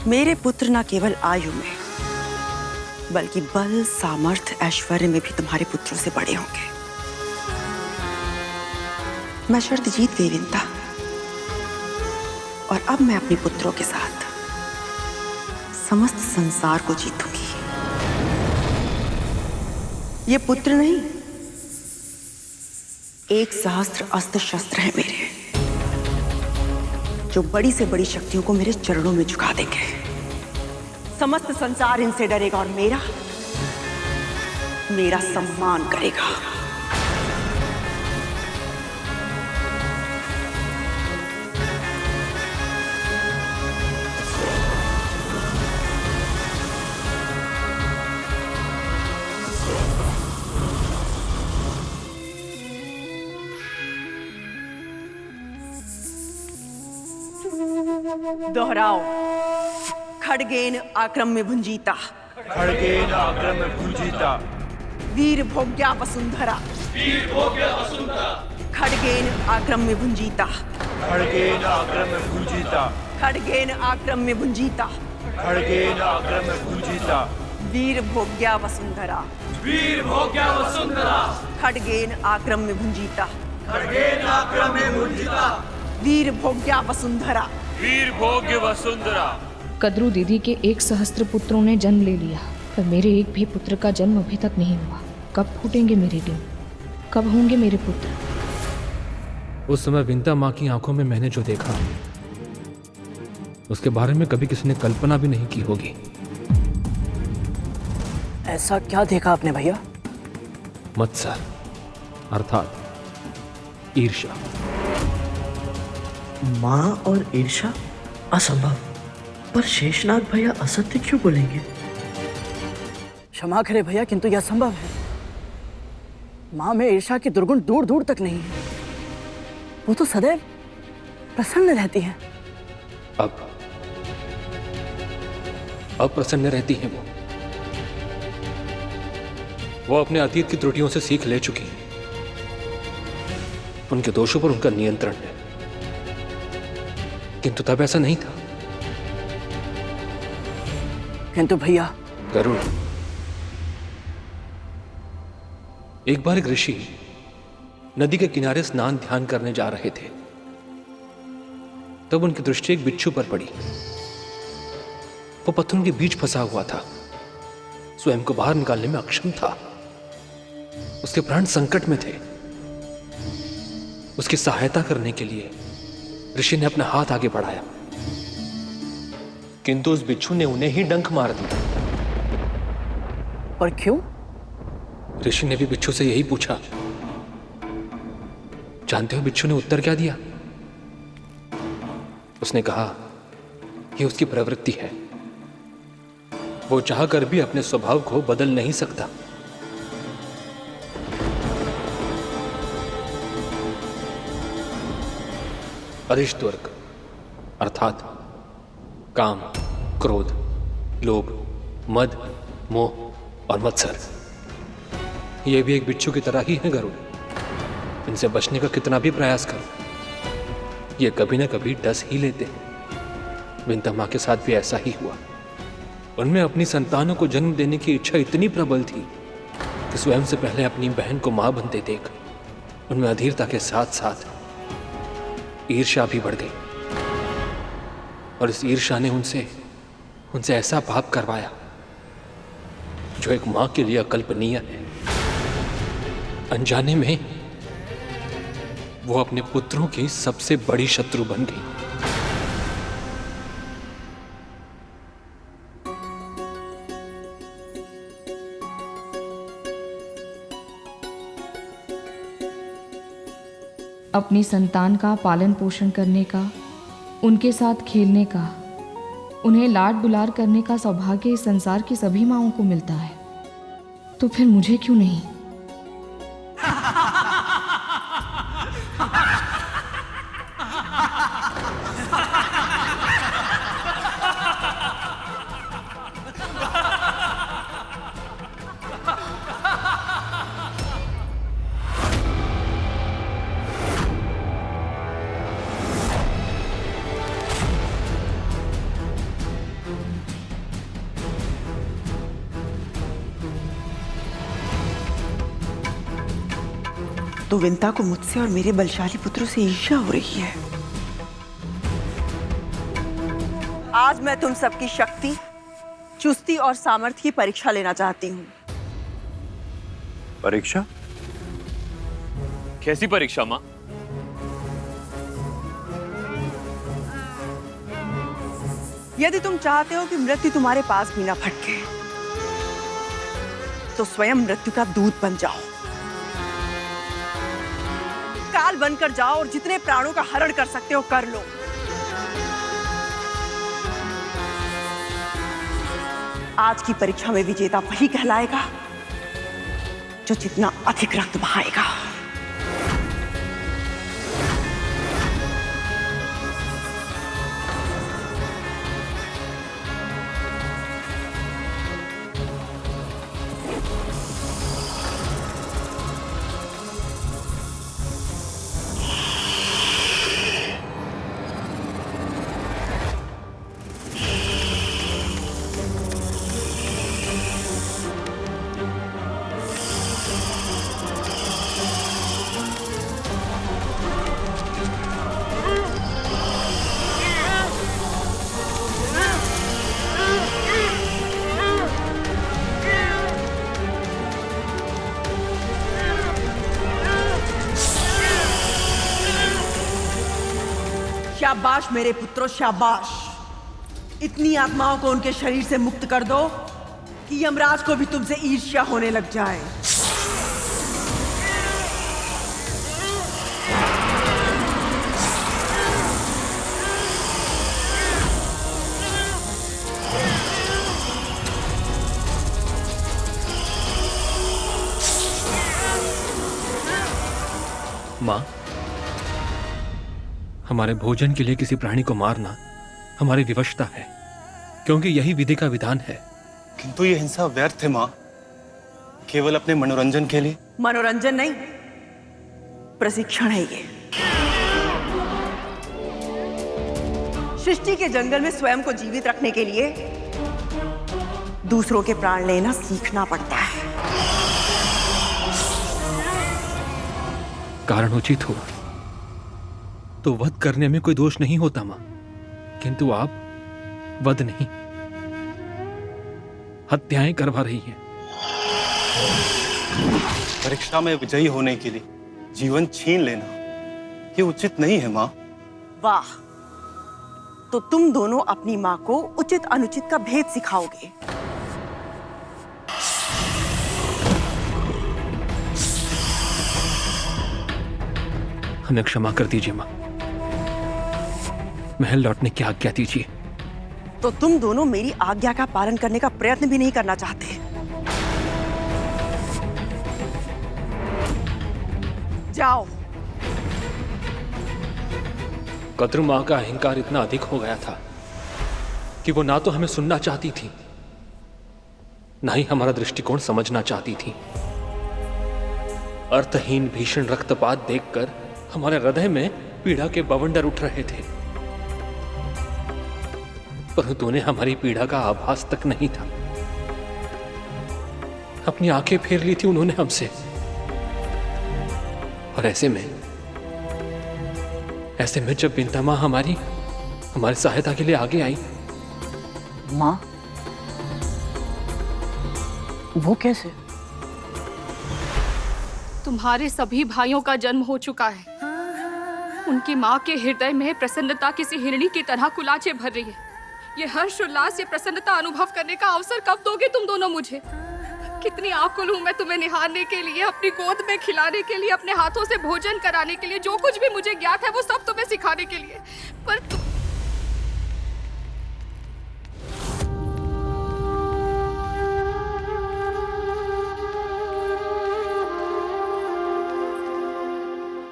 Speaker 9: मेरे पुत्र न केवल आयु में बल्कि बल, सामर्थ्य, ऐश्वर्य में भी तुम्हारे पुत्रों से बड़े होंगे। मैं शर्त जीत गई विंता, और अब मैं अपने पुत्रों के साथ समस्त संसार को जीतूंगी। ये पुत्र नहीं, 1,000 अस्त्र शस्त्र हैं मेरे, जो बड़ी से बड़ी शक्तियों को मेरे चरणों में झुका देंगे। समस्त संसार इनसे डरेगा और मेरा सम्मान करेगा। दोहराओ। खड़गेन आक्रम में भुंजीता,
Speaker 10: खड़गेन आक्रम में भुंजीता,
Speaker 9: वीर भोग्या वसुंधरा,
Speaker 5: वीर भोग्या वसुंधरा,
Speaker 9: खड़गेन आक्रम में भुंजीता,
Speaker 10: खड़गेन आक्रम में भुंजीता,
Speaker 9: खड़गेन आक्रम में भुंजीता,
Speaker 10: खड़गेन आक्रम में भुंजीता,
Speaker 9: वीर भोग्या वसुंधरा,
Speaker 5: वीर भोग्या वसुंधरा,
Speaker 9: खड़गेन आक्रम में भुंजीता,
Speaker 5: खड़गेन आक्रम में भुंजीता,
Speaker 9: वीर भोग्या वसुंधरा,
Speaker 5: वीर भोग्य वसुंधरा।
Speaker 6: कद्रू दीदी के 1,000 पुत्रों ने जन्म ले लिया, पर मेरे एक भी पुत्र का जन्म अभी तक नहीं हुआ। कब फूटेंगे मेरे डिम? कब होंगे मेरे पुत्र?
Speaker 5: उस समय विंता माँ की आंखों में मैंने जो देखा, उसके बारे में कभी किसी ने कल्पना भी नहीं की होगी।
Speaker 4: ऐसा क्या देखा आपने भैया?
Speaker 5: मत्सर अर्थात ईर्ष्या।
Speaker 14: माँ और ईर्ष्या? असंभव।
Speaker 9: पर शेषनाग भैया असत्य क्यों बोलेंगे?
Speaker 4: क्षमा करे भैया, किंतु यह संभव है। माँ में ईर्ष्या की दुर्गुण दूर दूर तक नहीं है। वो तो सदैव प्रसन्न रहती है।
Speaker 5: अब प्रसन्न रहती है वो अपने अतीत की त्रुटियों से सीख ले चुकी है। उनके दोषों पर उनका नियंत्रण है, किंतु तब ऐसा नहीं था।
Speaker 4: किंतु भैया,
Speaker 5: गरुड़, एक बार एक ऋषि नदी के किनारे स्नान ध्यान करने जा रहे थे। तब उनकी दृष्टि एक बिच्छू पर पड़ी। वो पत्थरों के बीच फंसा हुआ था, स्वयं को बाहर निकालने में अक्षम था। उसके प्राण संकट में थे। उसकी सहायता करने के लिए ऋषि ने अपना हाथ आगे बढ़ाया, किंतु उस बिच्छू ने उन्हें ही डंक मार दिया।
Speaker 4: पर क्यों?
Speaker 5: ऋषि ने भी बिच्छू से यही पूछा। जानते हो बिच्छू ने उत्तर क्या दिया? उसने कहा कि उसकी प्रवृत्ति है, वो चाहकर भी अपने स्वभाव को बदल नहीं सकता। अरिष्टवर्ग अर्थात काम, क्रोध, लोभ, मद, मोह और मत्सर, ये भी एक बिच्छू की तरह ही है गरुड़। इनसे बचने का कितना भी प्रयास करो, ये कभी ना कभी डस ही लेते हैं। विंता माँ के साथ भी ऐसा ही हुआ। उनमें अपनी संतानों को जन्म देने की इच्छा इतनी प्रबल थी कि स्वयं से पहले अपनी बहन को मां बनते देख उनमें अधीरता के साथ साथ ईर्ष्या भी बढ़ गई, और इस ईर्ष्या ने उनसे ऐसा पाप करवाया जो एक मां के लिए अकल्पनीय है। अनजाने में वो अपने पुत्रों की सबसे बड़ी शत्रु बन गई।
Speaker 6: अपनी संतान का पालन पोषण करने का, उनके साथ खेलने का, उन्हें लाड दुलार करने का सौभाग्य इस संसार की सभी माँओं को मिलता है, तो फिर मुझे क्यों नहीं?
Speaker 9: तो विंता को मुझसे और मेरे बलशाली पुत्रों से ईर्ष्या हो रही है। आज मैं तुम सबकी शक्ति, चुस्ती और सामर्थ्य की परीक्षा लेना चाहती हूँ।
Speaker 3: परीक्षा?
Speaker 5: कैसी परीक्षा मां?
Speaker 9: यदि तुम चाहते हो कि मृत्यु तुम्हारे पास भी ना फटके, तो स्वयं मृत्यु का दूत बन जाओ, काल बनकर जाओ और जितने प्राणों का हरण कर सकते हो कर लो। आज की परीक्षा में विजेता वही कहलाएगा जो जितना अधिक रक्त बहाएगा। शाबाश मेरे पुत्रों, शाबाश। इतनी आत्माओं को उनके शरीर से मुक्त कर दो कि यमराज को भी तुमसे ईर्ष्या होने लग जाए।
Speaker 5: माँ, हमारे भोजन के लिए किसी प्राणी को मारना हमारी विवशता है, क्योंकि यही विधि का विधान है।
Speaker 12: किंतु ये हिंसा व्यर्थ है माँ, केवल अपने मनोरंजन के लिए।
Speaker 9: मनोरंजन नहीं, प्रशिक्षण है ये। सृष्टि के जंगल में स्वयं को जीवित रखने के लिए दूसरों के प्राण लेना सीखना पड़ता है।
Speaker 5: कारण उचित हो तो वध करने में कोई दोष नहीं होता मां, किंतु आप वध नहीं, हत्याएं करवा रही हैं।
Speaker 12: परीक्षा में विजयी होने के लिए जीवन छीन लेना ये उचित नहीं है मां।
Speaker 9: वाह, तो तुम दोनों अपनी मां को उचित अनुचित का भेद सिखाओगे।
Speaker 5: हमें क्षमा कर दीजिए मां, महल लौटने की आज्ञा दीजिए।
Speaker 9: तो तुम दोनों मेरी आज्ञा का पालन करने का प्रयत्न भी नहीं करना चाहते। जाओ।
Speaker 5: कद्र मां का अहंकार इतना अधिक हो गया था कि वो ना तो हमें सुनना चाहती थी, ना ही हमारा दृष्टिकोण समझना चाहती थी। अर्थहीन भीषण रक्तपात देखकर हमारे हृदय में पीड़ा के बवंडर उठ रहे थे, परंतु उन्हें हमारी पीड़ा का आभास तक नहीं था। अपनी आंखें फेर ली थी उन्होंने हमसे, और ऐसे में जब बिंता मां हमारी सहायता के लिए आगे आई।
Speaker 4: मां, वो कैसे?
Speaker 6: तुम्हारे सभी भाइयों का जन्म हो चुका है। उनकी माँ के हृदय में प्रसन्नता किसी हिरणी की तरह कुलाचे भर रही है। ये हर्ष उल्लास, ये प्रसन्नता अनुभव करने का अवसर कब दोगे तुम दोनों मुझे? कितनी आकुल हूँ मैं तुम्हें निहारने के लिए, अपनी गोद में खिलाने के लिए, अपने हाथों से भोजन कराने के लिए। जो कुछ भी मुझे ज्ञात है वो सब तुम्हें सिखाने के लिए, पर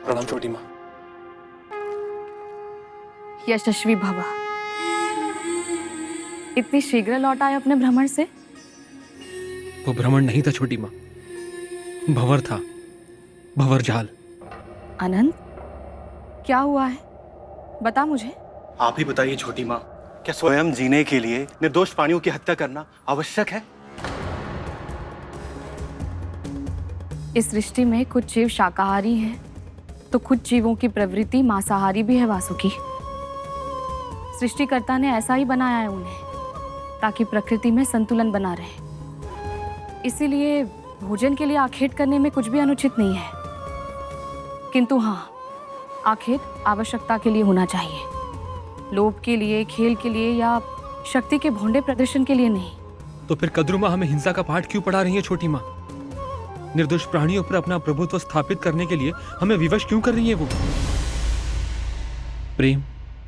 Speaker 5: प्रणाम छोटी माँ।
Speaker 6: यशस्वी भवा। इतनी शीघ्र लौट आए अपने भ्रमण से?
Speaker 5: वो भ्रमण नहीं था छोटी माँ, भंवर था, भंवर जाल।
Speaker 6: अनंत, क्या हुआ है? बता मुझे।
Speaker 12: आप ही बताइए छोटी माँ, क्या स्वयं जीने के लिए निर्दोष प्राणियों की हत्या करना आवश्यक है?
Speaker 6: इस सृष्टि में कुछ जीव शाकाहारी हैं, तो कुछ जीवों की प्रवृत्ति मांसाहारी भी है वासुकी। सृष्टिकर्ता ने ऐसा ही बनाया है उन्हें, ताकि प्रकृति में संतुलन बना रहे। इसीलिए भोजन के लिए आखेट करने में कुछ भी अनुचित नहीं है, किंतु हाँ, आखेट आवश्यकता के लिए होना चाहिए, लोभ के लिए, खेल के लिए या शक्ति के भोंडे प्रदर्शन के लिए नहीं।
Speaker 5: तो फिर कद्रू माँ हमें हिंसा का पाठ क्यों पढ़ा रही है छोटी माँ? निर्दोष प्राणियों पर अपना प्रभुत्व स्थापित करने के लिए हमें विवश क्यों कर रही है वो? प्रेम,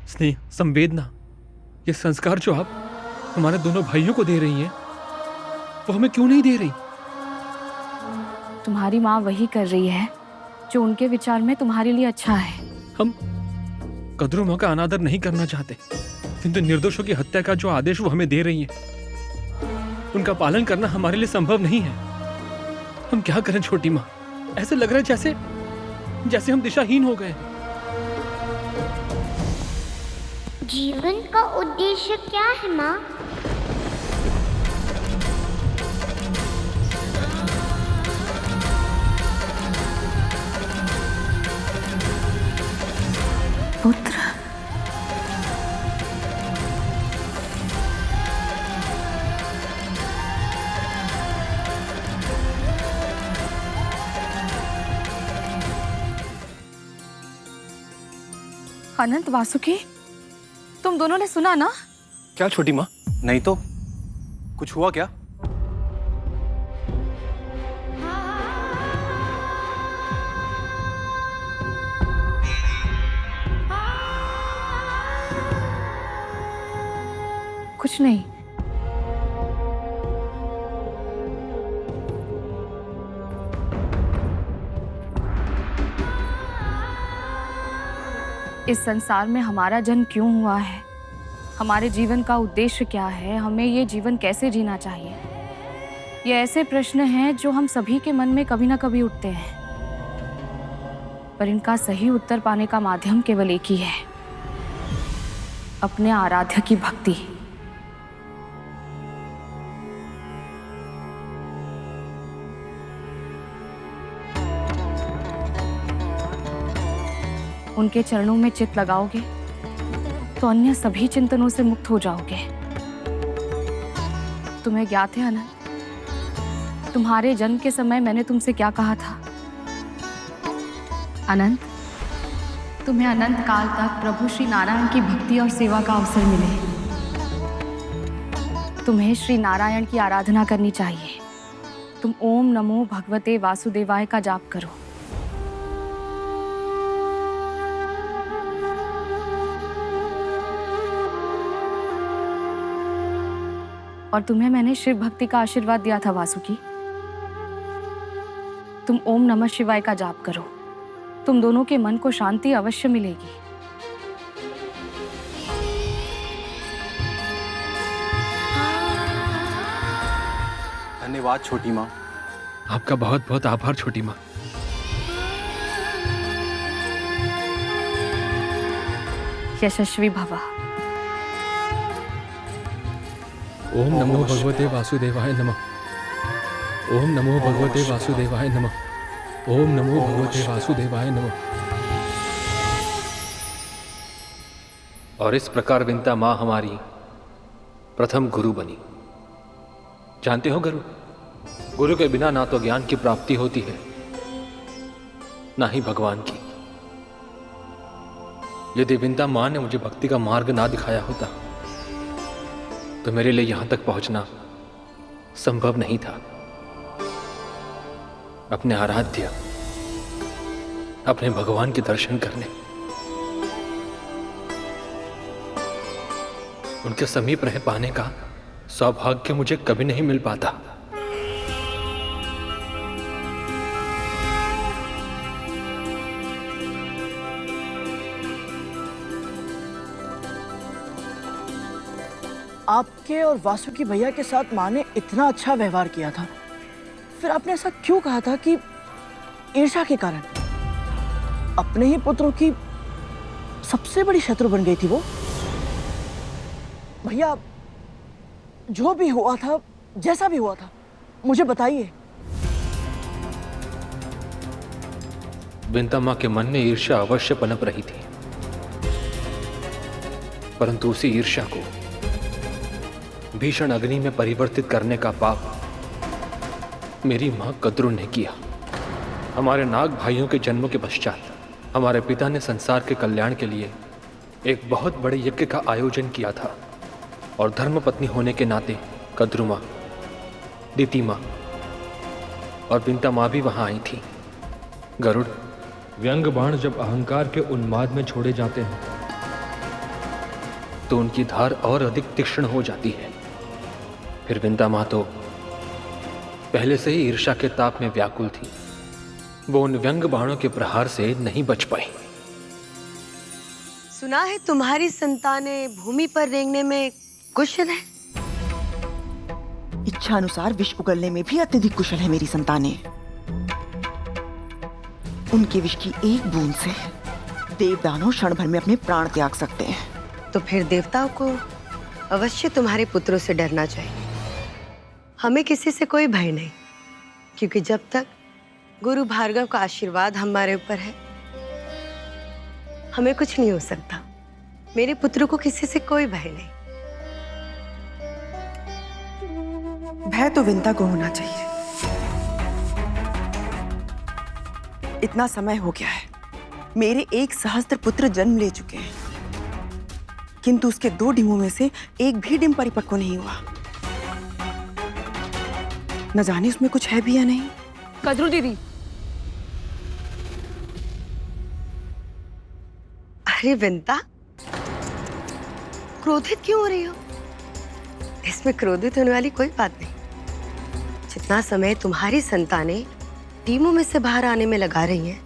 Speaker 5: स्नेह, संवेदना, ये संस्कार जो आप हमारे दोनों भाइयों को दे रही हैं, वो हमें क्यों नहीं दे रही?
Speaker 6: तुम्हारी माँ वही कर रही है जो उनके विचार में तुम्हारे लिए अच्छा है।
Speaker 5: हम कद्रू माँ का अनादर नहीं करना चाहते, किंतु निर्दोषों की हत्या का जो आदेश वो हमें दे रही है, उनका पालन करना हमारे लिए संभव नहीं है। हम क्या करें छोटी माँ? ऐसे लग रहा है जैसे हम दिशाहीन हो गए।
Speaker 14: जीवन का उद्देश्य क्या है माँ?
Speaker 6: पुत्र, अनंत, वासुकी, तुम दोनों ने सुना ना?
Speaker 12: क्या छोटी माँ? नहीं तो कुछ हुआ क्या?
Speaker 6: कुछ नहीं। इस संसार में हमारा जन्म क्यों हुआ है, हमारे जीवन का उद्देश्य क्या है, हमें ये जीवन कैसे जीना चाहिए। ये ऐसे प्रश्न हैं जो हम सभी के मन में कभी ना कभी उठते हैं, पर इनका सही उत्तर पाने का माध्यम केवल एक ही है, अपने आराध्य की भक्ति। उनके चरणों में चित्त लगाओगे तो अन्य सभी चिंतनों से मुक्त हो जाओगे। तुम्हें ज्ञात है अनंत, तुम्हारे जन्म के समय मैंने तुमसे क्या कहा था? अनंत, तुम्हें अनंत काल तक प्रभु श्री नारायण की भक्ति और सेवा का अवसर मिले। तुम्हें श्री नारायण की आराधना करनी चाहिए। तुम ओम नमो भगवते वासुदेवाय का जाप करो। और तुम्हें मैंने शिव भक्ति का आशीर्वाद दिया था वासुकी। तुम ओम नमः शिवाय का जाप करो, तुम दोनों के मन को शांति अवश्य मिलेगी।
Speaker 12: धन्यवाद छोटी माँ।
Speaker 5: आपका बहुत बहुत आभार छोटी माँ।
Speaker 6: यशस्वी भवा।
Speaker 5: ओम नमो भगवते वासुदेवाय नमः। ओम नमो भगवते वासुदेवाय नमः। ओम नमो भगवते वासुदेवाय नमः। और इस प्रकार विंता माँ हमारी प्रथम गुरु बनी। जानते हो गुरु के बिना ना तो ज्ञान की प्राप्ति होती है, ना ही भगवान की। यदि विंता माँ ने मुझे भक्ति का मार्ग ना दिखाया होता तो मेरे लिए यहां तक पहुंचना संभव नहीं था। अपने आराध्य, अपने भगवान के दर्शन करने, उनके समीप रह पाने का सौभाग्य मुझे कभी नहीं मिल पाता।
Speaker 4: आपके और वासुकी भैया के साथ माँ ने इतना अच्छा व्यवहार किया था, फिर आपने ऐसा क्यों कहा था कि ईर्ष्या के कारण अपने ही पुत्रों की सबसे बड़ी शत्रु बन गई थी वो? भैया, जो भी हुआ था, जैसा भी हुआ था, मुझे बताइए।
Speaker 5: विंता माँ के मन में ईर्ष्या अवश्य पनप रही थी, परंतु उसी ईर्ष्या को भीषण अग्नि में परिवर्तित करने का पाप मेरी मां कद्रू ने किया। हमारे नाग भाइयों के जन्म के पश्चात हमारे पिता ने संसार के कल्याण के लिए एक बहुत बड़े यज्ञ का आयोजन किया था, और धर्मपत्नी होने के नाते कद्रू मां, दीति मां और विंता मां भी वहां आई थी। गरुड़, व्यंग बाण जब अहंकार के उन्माद में छोड़े जाते हैं तो उनकी धार और अधिक तीक्ष्ण हो जाती है। फिर विंता मां तो पहले से ही ईर्ष्या के ताप में व्याकुल थी। वो उन व्यंग बाणों के प्रहार से नहीं बच पाई।
Speaker 8: सुना है तुम्हारी संतानें भूमि पर रेंगने में कुशल है।
Speaker 9: इच्छा अनुसार विष उगलने में भी अत्यधिक कुशल है मेरी संतानें। उनके विष की एक बूंद से देवदानव क्षण भर में अपने प्राण त्याग सकते हैं।
Speaker 8: तो फिर देवताओं को अवश्य तुम्हारे पुत्रों से डरना चाहिए। हमें किसी से कोई भय नहीं, क्योंकि जब तक गुरु भार्गव का आशीर्वाद हमारे ऊपर है, हमें कुछ नहीं हो सकता। मेरे पुत्रों को किसी से कोई भय नहीं।
Speaker 9: भय तो विंता को होना चाहिए। इतना समय हो गया है, मेरे 1 सहस्त्र पुत्र जन्म ले चुके हैं, किंतु उसके 2 डिंबों में से एक भी डिंब परिपक्व नहीं हुआ। न जाने उसमें कुछ है भी या नहीं।
Speaker 6: कद्रू दीदी,
Speaker 8: अरे विंता, क्रोधित क्यों हो रही हो? इसमें क्रोधित होने वाली कोई बात नहीं। जितना समय तुम्हारी संतानें टीमों में से बाहर आने में लगा रही हैं,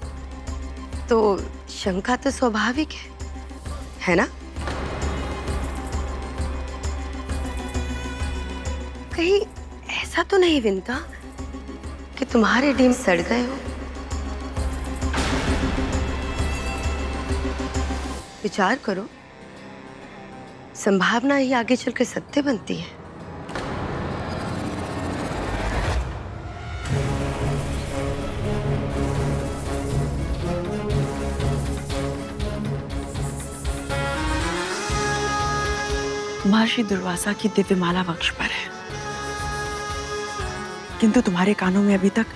Speaker 8: तो शंका तो स्वाभाविक है। है ना? कहीं ऐसा तो नहीं विंता कि तुम्हारे डीम सड़ गए हो? विचार करो, संभावना ही आगे चल के सत्य बनती है।
Speaker 9: महर्षि दुर्वासा की दिव्य माला वक्ष पर है, किंतु तुम्हारे कानों में अभी तक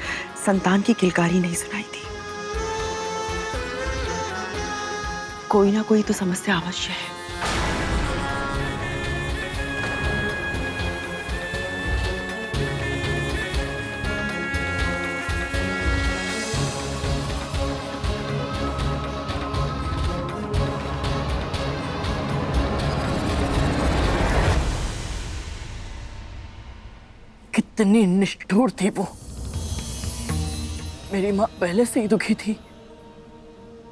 Speaker 9: संतान की किलकारी नहीं सुनाई थी। कोई ना कोई तो समस्या अवश्य है।
Speaker 4: कितनी निष्ठुर थी वो। मेरी माँ पहले से ही दुखी थी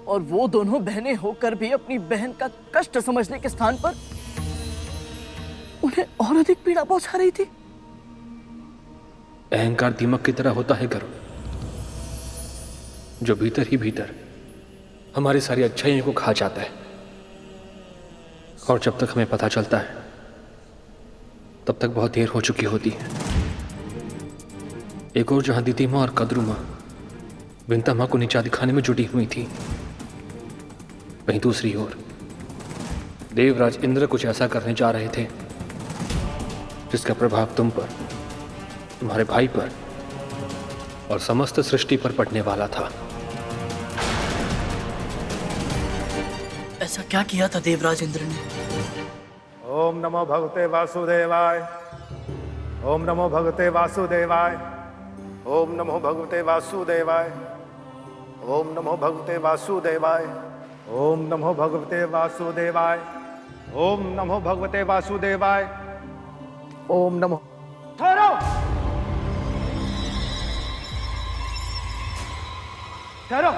Speaker 4: और वो दोनों बहनें होकर भी अपनी बहन का कष्ट समझने के स्थान पर उन्हें और अधिक पीड़ा पहुंचा रही थी।
Speaker 5: अहंकार दीमक की तरह होता है गरुड़, जो भीतर ही भीतर हमारी सारी अच्छाइयों को खा जाता है, और जब तक हमें पता चलता है तब तक बहुत देर हो चुकी होती है। एक और जहां दीदी माँ और कद्रू माँ विंता माँ को नीचा दिखाने में जुटी हुई थी, वहीं दूसरी ओर देवराज इंद्र कुछ ऐसा करने जा रहे थे जिसका प्रभाव तुम पर, तुम्हारे भाई पर और समस्त सृष्टि पर पड़ने वाला था।
Speaker 4: ऐसा क्या किया था देवराज इंद्र ने?
Speaker 10: ओम नमो भगवते वासुदेवाय। ओम नमो भगवते वासुदेवाय। ओम नमो भगवते वासुदेवाय। ओम नमो भगवते वासुदेवाय। ओम नमो भगवते वासुदेवाय। ओम नमो भगवते वासुदेवाय। ओम नमो। ठहरो। ठहरो।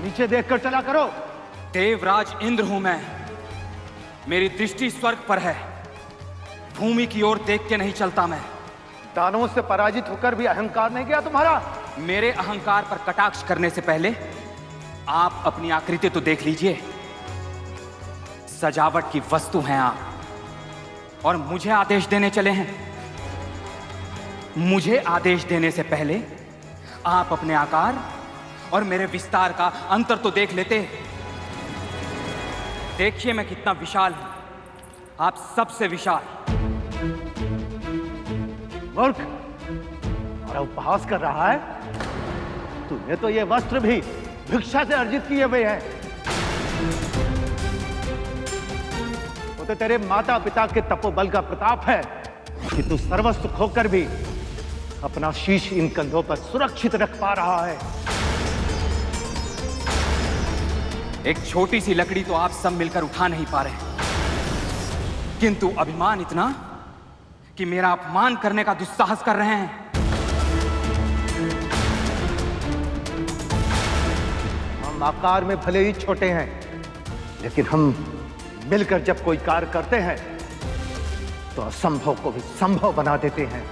Speaker 10: नीचे देखकर चला करो।
Speaker 11: देवराज इंद्र हूं मैं, मेरी दृष्टि स्वर्ग पर है, भूमि की ओर देख के नहीं चलता मैं।
Speaker 10: दानवों से पराजित होकर भी अहंकार नहीं गया तुम्हारा?
Speaker 11: मेरे अहंकार पर कटाक्ष करने से पहले आप अपनी आकृति तो देख लीजिए। सजावट की वस्तु हैं आप और मुझे आदेश देने चले हैं। मुझे आदेश देने से पहले आप अपने आकार और मेरे विस्तार का अंतर तो देख लेते। देखिए मैं कितना विशाल हूं, आप सबसे विशाल।
Speaker 10: मूर्ख, और उपहास कर रहा है? तूने तो ये वस्त्र भी भिक्षा से अर्जित किए हुए हैं। वो तो तेरे माता पिता के तपोबल का प्रताप है कि तू सर्वस्व खोकर भी अपना शीश इन कंधों पर सुरक्षित रख पा रहा है।
Speaker 11: एक छोटी सी लकड़ी तो आप सब मिलकर उठा नहीं पा रहे, किंतु अभिमान इतना कि मेरा अपमान करने का दुस्साहस कर रहे हैं।
Speaker 10: हम आकार में भले ही छोटे हैं, लेकिन हम मिलकर जब कोई कार्य करते हैं तो असंभव को भी संभव बना देते हैं।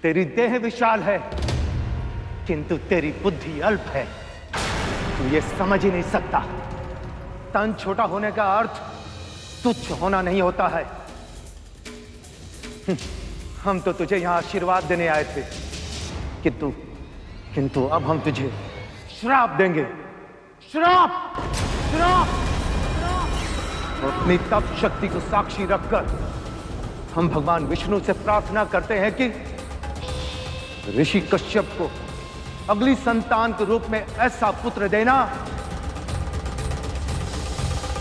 Speaker 10: तेरी देह विशाल है, किंतु तेरी बुद्धि अल्प है। तू ये समझ ही नहीं सकता। तन छोटा होने का अर्थ तुच्छ होना नहीं होता है। हम तो तुझे यहां आशीर्वाद देने आए थे, किंतु अब हम तुझे श्राप देंगे। श्राप! श्राप! अपनी तप शक्ति को साक्षी रखकर हम भगवान विष्णु से प्रार्थना करते हैं कि ऋषि कश्यप को अगली संतान के रूप में ऐसा पुत्र देना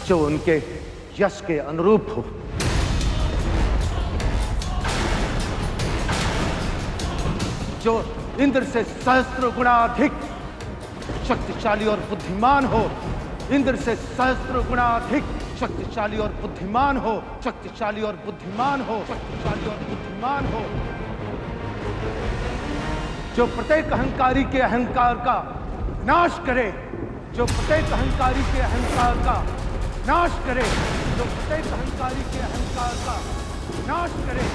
Speaker 10: जो उनके यश के अनुरूप हो। जो इंद्र से सहस्त्र गुणा अधिक शक्तिशाली और बुद्धिमान हो। इंद्र से सहस्त्र गुणा अधिक शक्तिशाली और बुद्धिमान हो, शक्तिशाली और बुद्धिमान हो, शक्तिशाली और बुद्धिमान हो, जो प्रत्येक अहंकारी के अहंकार का नाश करे, जो प्रत्येक अहंकारी के अहंकार का नाश करे, जो प्रत्येक अहंकारी के अहंकार का नाश करे।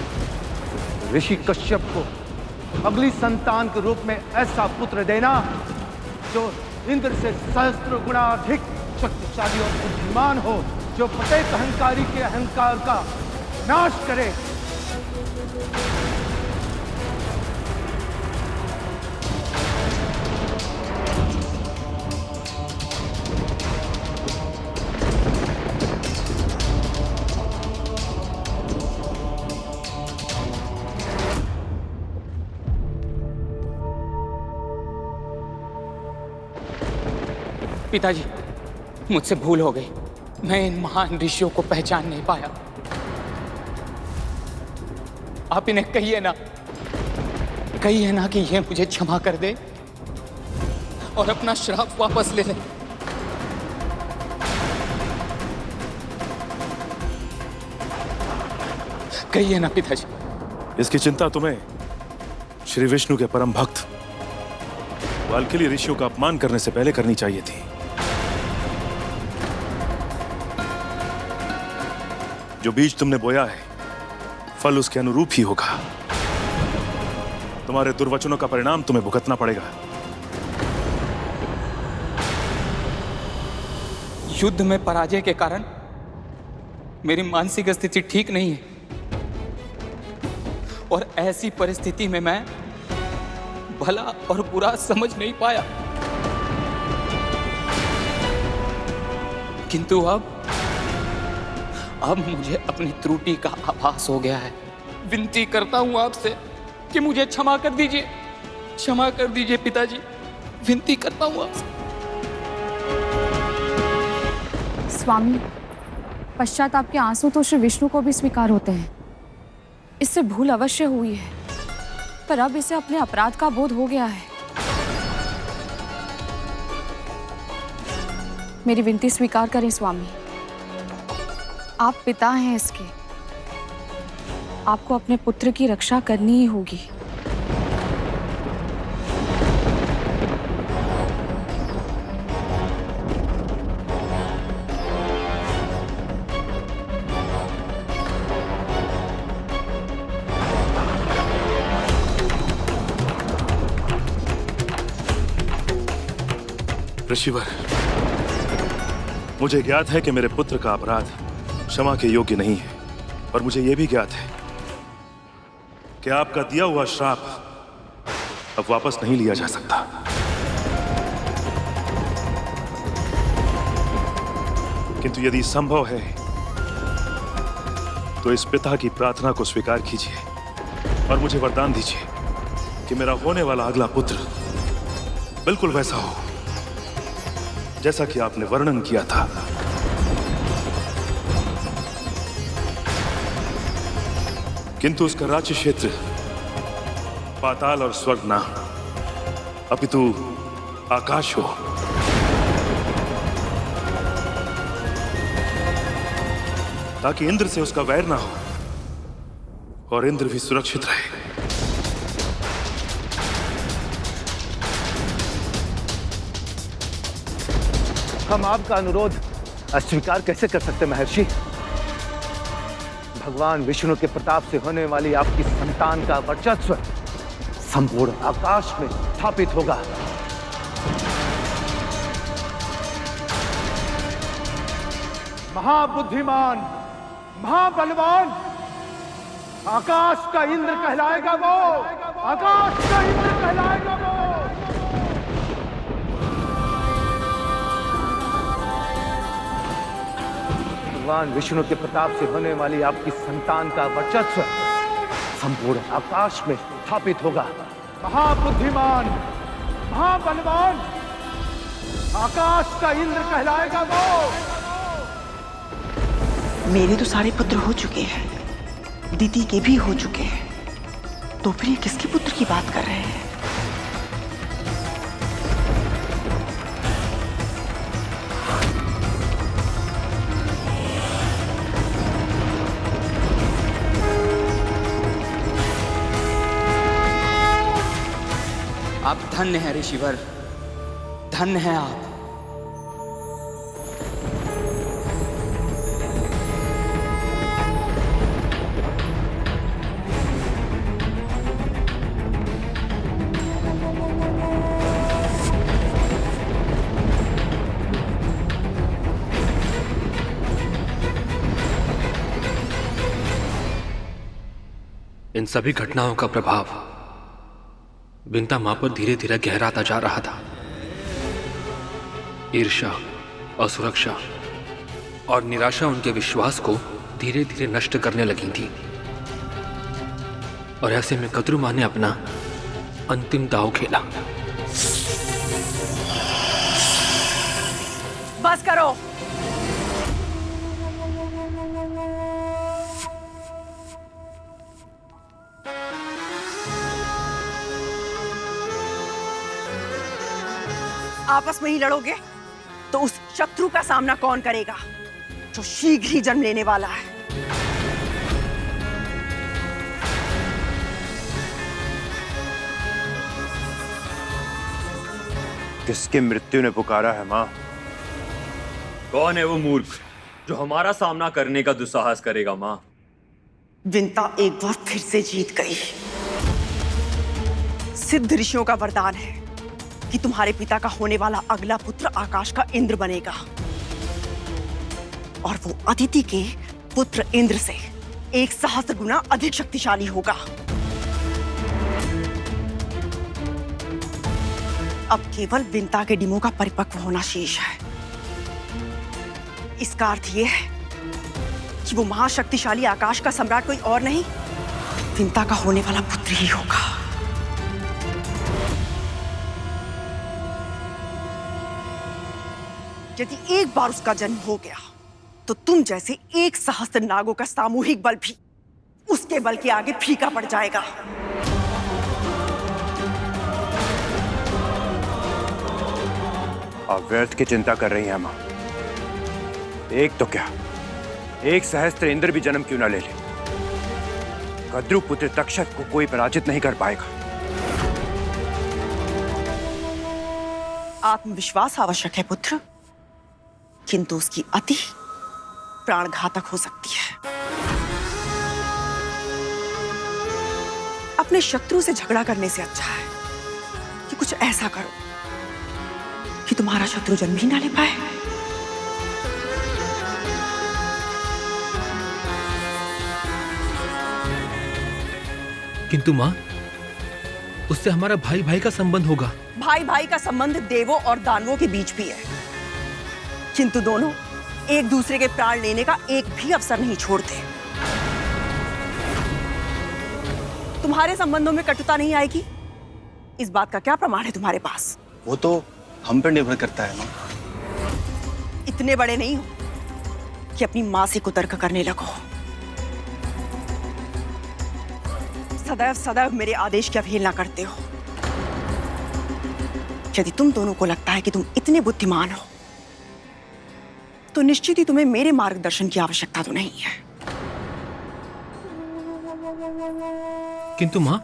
Speaker 10: ऋषि कश्यप को अगली संतान के रूप में ऐसा पुत्र देना जो इंद्र से सहस्त्र गुणा अधिक शक्तिशाली और बुद्धिमान हो, जो प्रत्येक अहंकारी के अहंकार का नाश करे।
Speaker 11: पिताजी, मुझसे भूल हो गई। मैं इन महान ऋषियों को पहचान नहीं पाया। आप इन्हें कहिए ना कि ये मुझे क्षमा कर दे और अपना श्राप वापस ले ले। कहिए ना पिताजी।
Speaker 15: इसकी चिंता तुम्हें श्री विष्णु के परम भक्त वाल्कीली ऋषियों का अपमान करने से पहले करनी चाहिए थी। जो बीज तुमने बोया है, फल उसके अनुरूप ही होगा। तुम्हारे दुर्वचनों का परिणाम तुम्हें भुगतना पड़ेगा।
Speaker 11: युद्ध में पराजय के कारण मेरी मानसिक स्थिति ठीक नहीं है और ऐसी परिस्थिति में मैं भला और बुरा समझ नहीं पाया। किंतु अब मुझे अपनी त्रुटि का आभास हो गया है। विनती करता हूं आपसे कि मुझे क्षमा कर दीजिए, क्षमा कर दीजिए पिताजी, विनती करता हूं आपसे।
Speaker 6: स्वामी, पश्चाताप के आंसू तो श्री विष्णु को भी स्वीकार होते हैं। इससे भूल अवश्य हुई है, पर अब इसे अपने अपराध का बोध हो गया है। मेरी विनती स्वीकार करें स्वामी। आप पिता हैं इसके, आपको अपने पुत्र की रक्षा करनी ही होगी।
Speaker 15: ऋषिवर, मुझे ज्ञात है कि मेरे पुत्र का अपराध क्षमा के योग्य नहीं है, और मुझे यह भी ज्ञात है कि आपका दिया हुआ श्राप अब वापस नहीं लिया जा सकता। किंतु यदि संभव है तो इस पिता की प्रार्थना को स्वीकार कीजिए और मुझे वरदान दीजिए कि मेरा होने वाला अगला पुत्र बिल्कुल वैसा हो जैसा कि आपने वर्णन किया था। किंतु उसका राज्य क्षेत्र पाताल और स्वर्ग ना, अपितु आकाश हो। ताकि इंद्र से उसका वैर ना हो और इंद्र भी सुरक्षित रहे।
Speaker 10: हम आपका अनुरोध अस्वीकार कैसे कर सकते महर्षि? भगवान विष्णु के प्रताप से होने वाली आपकी संतान का वर्चस्व संपूर्ण आकाश में स्थापित होगा। महाबुद्धिमान, महाबलवान, आकाश का इंद्र कहलाएगा वो, आकाश का इंद्र कहलाएगा वो। भगवान विष्णु के प्रताप से होने वाली आपकी संतान का वर्चस्व संपूर्ण आकाश में स्थापित होगा। महाबुद्धिमान, महाबलवान, आकाश का इंद्र कहलाएगा वो।
Speaker 9: मेरे तो सारे पुत्र हो चुके हैं, दीदी के भी हो चुके हैं, तो फिर ये किसके पुत्र की बात कर रहे हैं?
Speaker 11: आप धन्य हैं ऋषिवर, धन्य हैं आप।
Speaker 5: इन सभी घटनाओं का प्रभाव विंता मां पर धीरे धीरे गहराता जा रहा था। ईर्ष्या, असुरक्षा और निराशा उनके विश्वास को धीरे धीरे नष्ट करने लगी थी। और ऐसे में कद्रू मां ने अपना अंतिम दांव खेला।
Speaker 4: बस करो। आपस में ही लड़ोगे तो उस शत्रु का सामना कौन करेगा जो शीघ्र ही जन्म लेने वाला है?
Speaker 10: किसकी मृत्यु ने पुकारा है मां?
Speaker 16: कौन है वो मूर्ख जो हमारा सामना करने का दुस्साहस करेगा मां?
Speaker 4: विंता एक बार फिर से जीत गई। सिद्ध ऋषियों का वरदान है कि तुम्हारे पिता का होने वाला अगला पुत्र आकाश का इंद्र बनेगा और वो अदिति के पुत्र इंद्र से 1 सहस्त्र गुना अधिक शक्तिशाली होगा। अब केवल विंता के डिमो का परिपक्व होना शेष है। इसका अर्थ यह है कि वो महाशक्तिशाली आकाश का सम्राट कोई और नहीं, विंता का होने वाला पुत्र ही होगा। यदि एक बार उसका जन्म हो गया तो तुम जैसे 1 सहस्त्र नागों का सामूहिक बल भी उसके बल के आगे फीका पड़ जाएगा।
Speaker 10: आप व्यर्थ की चिंता कर रही हैं मां। एक तो क्या, 1 सहस्त्र इंद्र भी जन्म क्यों ना ले ले, कद्रू पुत्र तक्षक को कोई पराजित नहीं कर पाएगा।
Speaker 4: आत्मविश्वास आवश्यक है पुत्र, किंतु उसकी अति प्राणघातक हो सकती है। अपने शत्रु से झगड़ा करने से अच्छा है कि कुछ ऐसा करो कि तुम्हारा शत्रु जन्म ही ना ले पाए।
Speaker 5: किंतु मां, उससे हमारा भाई भाई का संबंध होगा।
Speaker 4: भाई भाई का संबंध देवों और दानवों के बीच भी है, किंतु दोनों एक दूसरे के प्राण लेने का एक भी अवसर नहीं छोड़ते। तुम्हारे संबंधों में कटुता नहीं आएगी, इस बात का क्या प्रमाण है तुम्हारे पास?
Speaker 12: वो तो हम पर निर्भर करता है मां।
Speaker 4: इतने बड़े नहीं हो कि अपनी मां से कुतर्क करने लगो। सदैव सदैव मेरे आदेश की अवहेलना करते हो। यदि तुम दोनों को लगता है कि तुम इतने बुद्धिमान हो तो निश्चित ही तुम्हें मेरे मार्गदर्शन की आवश्यकता तो नहीं है।
Speaker 5: किंतु मां,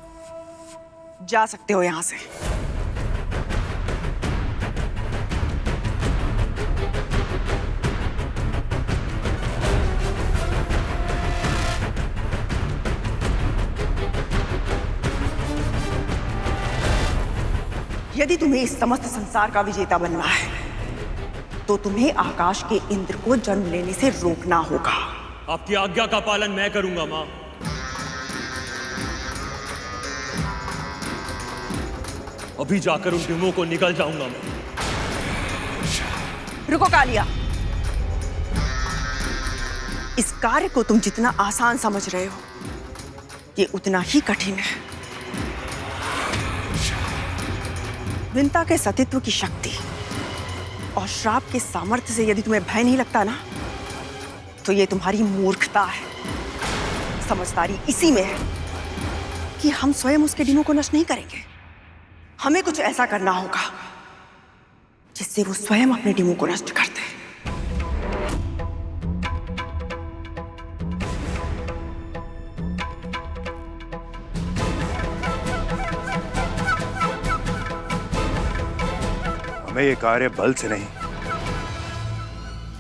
Speaker 4: जा सकते हो यहां से। यदि तुम्हें इस समस्त संसार का विजेता बनना है तो तुम्हें आकाश के इंद्र को जन्म लेने से रोकना होगा।
Speaker 16: आपकी आज्ञा का पालन मैं करूंगा मां। अभी जाकर उन डिमों को निकल जाऊंगा मैं।
Speaker 4: रुको कालिया, इस कार्य को तुम जितना आसान समझ रहे हो ये उतना ही कठिन है। विंता के सतीत्व की शक्ति और श्राप के सामर्थ्य से यदि तुम्हें भय नहीं लगता ना, तो ये तुम्हारी मूर्खता है। समझदारी इसी में है कि हम स्वयं उसके डिमों को नष्ट नहीं करेंगे। हमें कुछ ऐसा करना होगा जिससे वो स्वयं अपने डिमों को नष्ट कर दे।
Speaker 10: हमें ये कार्य बल से नहीं,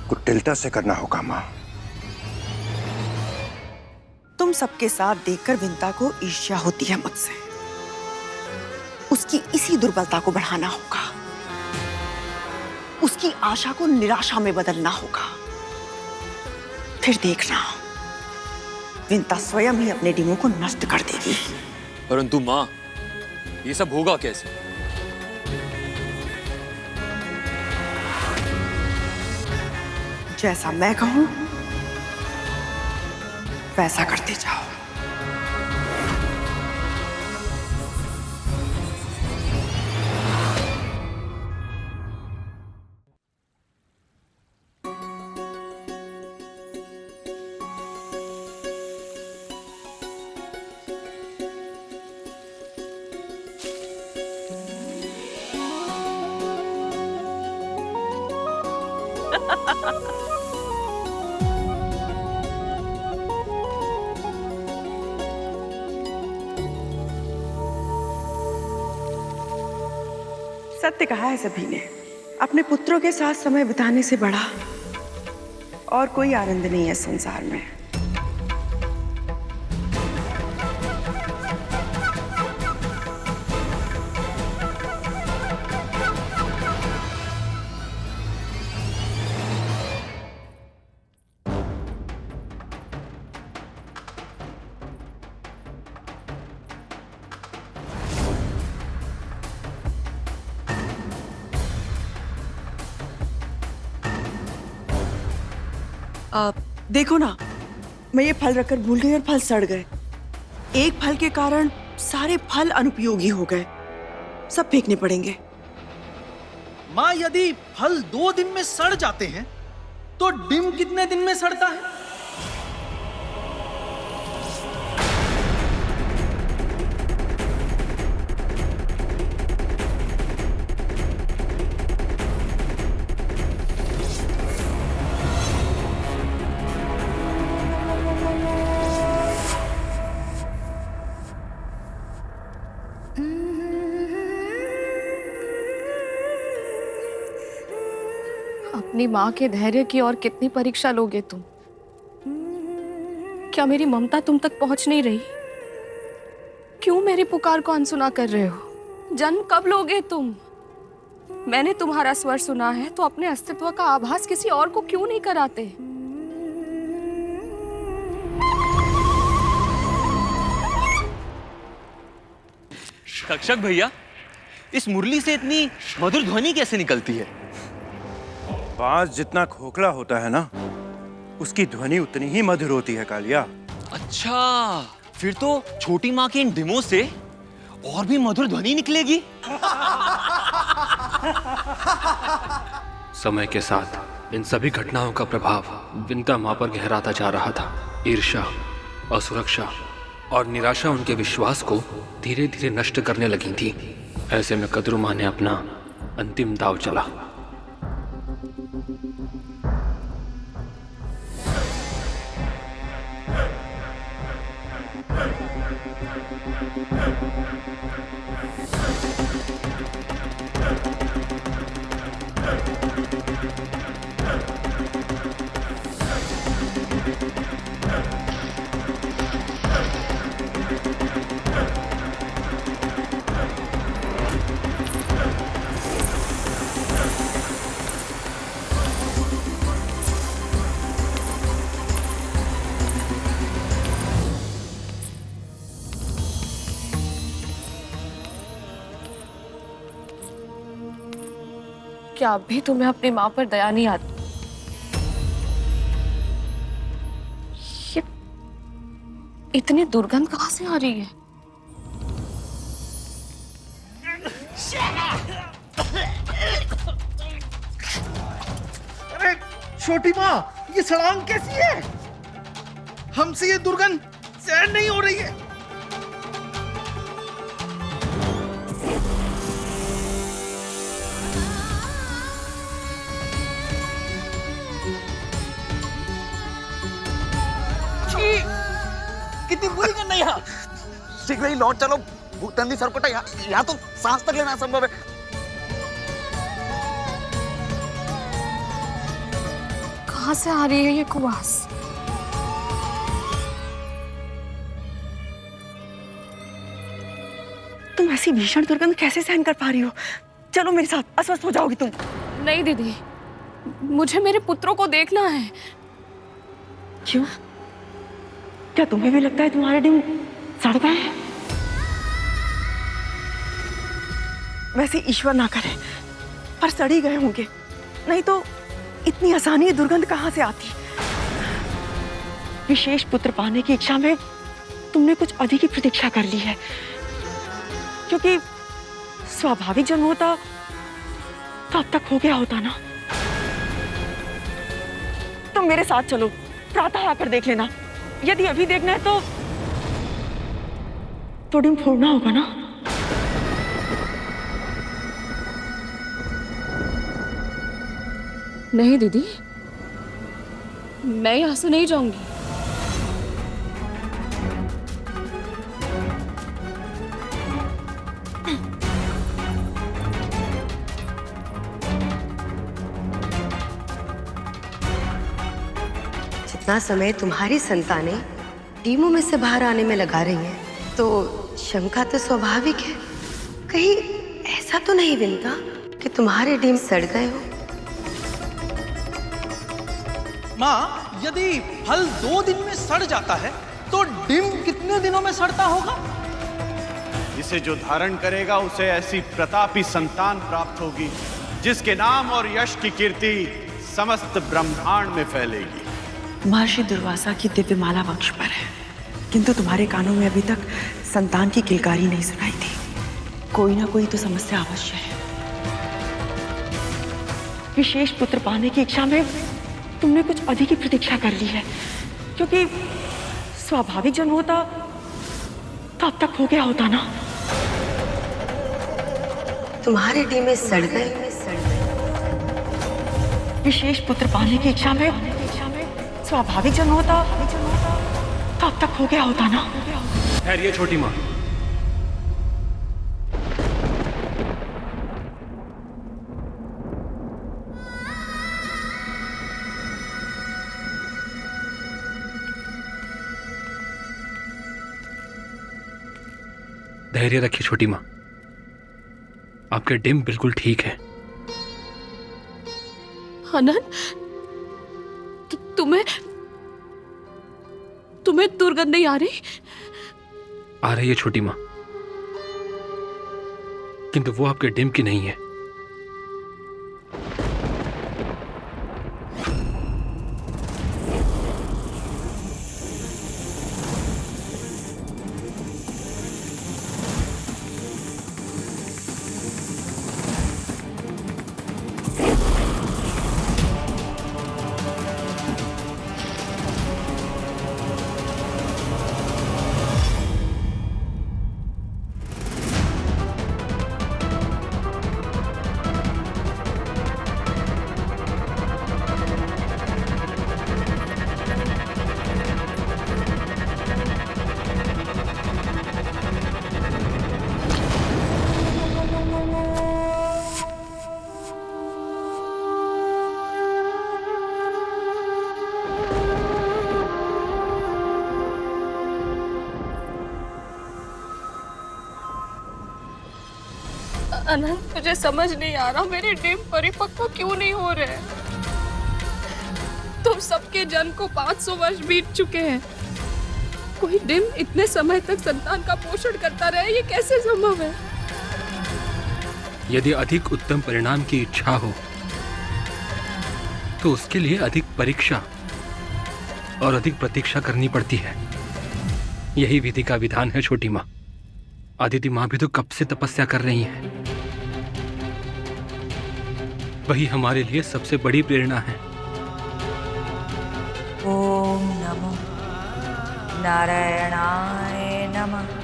Speaker 10: कुटिलता से करना होगा माँ।
Speaker 9: तुम सबके साथ देखकर विंता को ईर्ष्या होती है मुझसे। उसकी इसी दुर्बलता को बढ़ाना होगा, उसकी आशा को निराशा में बदलना होगा। फिर देखना, विंता स्वयं ही अपने डिमो को नष्ट कर देगी।
Speaker 16: परंतु माँ, ये सब होगा कैसे?
Speaker 9: जैसा मैं कहूं वैसा करते जाओ। सत्य कहा है सभी ने, अपने पुत्रों के साथ समय बिताने से बड़ा और कोई आनंद नहीं है संसार में। देखो ना, मैं ये फल रखकर भूल गई और फल सड़ गए। एक फल के कारण सारे फल अनुपयोगी हो गए, सब फेंकने पड़ेंगे।
Speaker 12: माँ, यदि फल 2 दिन में सड़ जाते हैं तो डिम कितने दिन में सड़ता है?
Speaker 6: अपनी माँ के धैर्य की और कितनी परीक्षा लोगे तुम? क्या मेरी ममता तुम तक पहुंच नहीं रही? क्यों मेरी पुकार को अनसुना कर रहे हो? जन्म कब लोगे तुम? मैंने तुम्हारा स्वर सुना है तो अपने अस्तित्व का आभास किसी और को क्यों नहीं कराते?
Speaker 16: रक्षक भैया, इस मुरली से इतनी मधुर ध्वनि कैसे निकलती है?
Speaker 10: बांस जितना खोखला होता है ना, उसकी ध्वनि उतनी ही मधुर होती है कालिया।
Speaker 16: अच्छा, फिर तो छोटी माँ के इन डिमों से और भी मधुर ध्वनि निकलेगी।
Speaker 5: समय के साथ इन सभी घटनाओं का प्रभाव विंता माँ पर गहराता जा रहा था। ईर्ष्या, असुरक्षा और निराशा उनके विश्वास को धीरे धीरे नष्ट करने लगी थी। ऐसे में कद्रू माँ ने अपना अंतिम दांव चला।
Speaker 6: क्या अब भी तुम्हें अपनी माँ पर दया नहीं आती? ये इतनी दुर्गंध कहाँ से आ रही है?
Speaker 12: अरे छोटी माँ, ये सड़ांग कैसी है? हमसे ये दुर्गंध सहन नहीं हो रही है।
Speaker 17: कितनी बुरी गंध है यहाँ। शीघ्र ही लौट चलो, भूतंदी सरपटा यहाँ तो सांस तक लेना असंभव है।
Speaker 6: कहाँ से आ रही है ये खुबास?
Speaker 9: तुम ऐसी भीषण दुर्गंध कैसे सहन कर पा रही हो? चलो मेरे साथ, अस्वस्थ हो जाओगी तुम।
Speaker 6: नहीं दीदी, मुझे मेरे पुत्रों को देखना है।
Speaker 9: क्यों? क्या तुम्हें भी लगता है तुम्हारे डिम सड़ गए हैं? वैसे ईश्वर ना करे पर सड़ ही गए होंगे, नहीं तो इतनी आसानी दुर्गंध कहाँ से आती? विशेष पुत्र पाने की इच्छा में तुमने कुछ अधिक ही प्रतीक्षा कर ली है, क्योंकि स्वाभाविक जन्म होता तो अब तक हो गया होता ना। तुम मेरे साथ चलो, प्रातः आकर देख लेना। यदि अभी देखना है तो डिम फोड़ना होगा ना।
Speaker 6: नहीं दीदी, मैं यहां से नहीं जाऊंगी।
Speaker 8: जितना समय तुम्हारी संतानें टीमों में से बाहर आने में लगा रही हैं, तो शंका तो स्वाभाविक है। कहीं ऐसा तो नहीं विंता कि तुम्हारे डीम सड़ गए हो?
Speaker 12: माँ, यदि फल 2 दिन में सड़ जाता है तो डिम कितने दिनों में सड़ता होगा?
Speaker 7: इसे जो धारण करेगा उसे ऐसी प्रतापी संतान प्राप्त होगी जिसके नाम और यश की कीर्ति समस्त ब्रह्मांड में फैलेगी।
Speaker 9: महर्षि दुर्वासा की दिव्य माला वंश पर है, किंतु तुम्हारे कानों में अभी तक संतान की किलकारी नहीं सुनाई थी। कोई ना कोई तो समस्या अवश्य है। विशेष पुत्र पाने की इच्छा में तुमने कुछ अधिक ही प्रतीक्षा कर ली है, क्योंकि स्वाभाविक जन्म होता तो अब तक हो गया होता ना।
Speaker 8: तुम्हारे डीम सड़ गए।
Speaker 9: विशेष पुत्र पाने की इच्छा में स्वाभाविक जन्म होता तो अब तक हो गया होता ना।
Speaker 5: ठहरिए छोटी माँ। धैर्य रखिए छोटी माँ, आपके डिम बिल्कुल ठीक है।
Speaker 6: आनंद, तुम्हें दुर्गंध नहीं आ रही?
Speaker 5: आ रही है छोटी माँ, किंतु वो आपके डिम की नहीं है।
Speaker 6: अनंत, मुझे समझ नहीं आ रहा मेरे डिम परिपक्व क्यों नहीं हो रहे। तुम सबके जन्म को 500 वर्ष बीत चुके हैं, कोई डिम इतने समय तक संतान का पोषण करता रहे, ये कैसे संभव है?
Speaker 5: यदि अधिक उत्तम परिणाम की इच्छा हो तो उसके लिए अधिक परीक्षा और अधिक प्रतीक्षा करनी पड़ती है। यही विधि का विधान है छोटी माँ। अदिति माँ भी तो कब से तपस्या कर रही हैं। वही हमारे लिए सबसे बड़ी प्रेरणा है।
Speaker 18: ओम नमो नारायणाय नमः।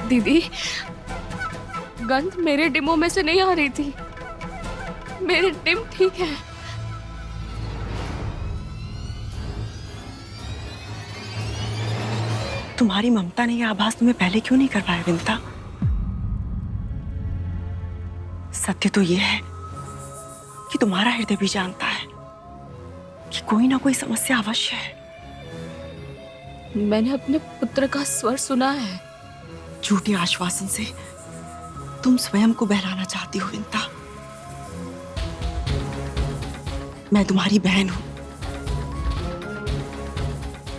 Speaker 6: दीदी, गंध मेरे डिमों में से नहीं आ रही थी। मेरे टिम ठीक है।
Speaker 9: तुम्हारी ममता ने यह आभास तुम्हें पहले क्यों नहीं करवाया विंता? सत्य तो यह है कि तुम्हारा हृदय भी जानता है कि कोई ना कोई समस्या अवश्य है।
Speaker 6: मैंने अपने पुत्र का स्वर सुना है।
Speaker 9: झूठे आश्वासन से तुम स्वयं को बहलाना चाहती हो विंता। मैं तुम्हारी बहन हूं,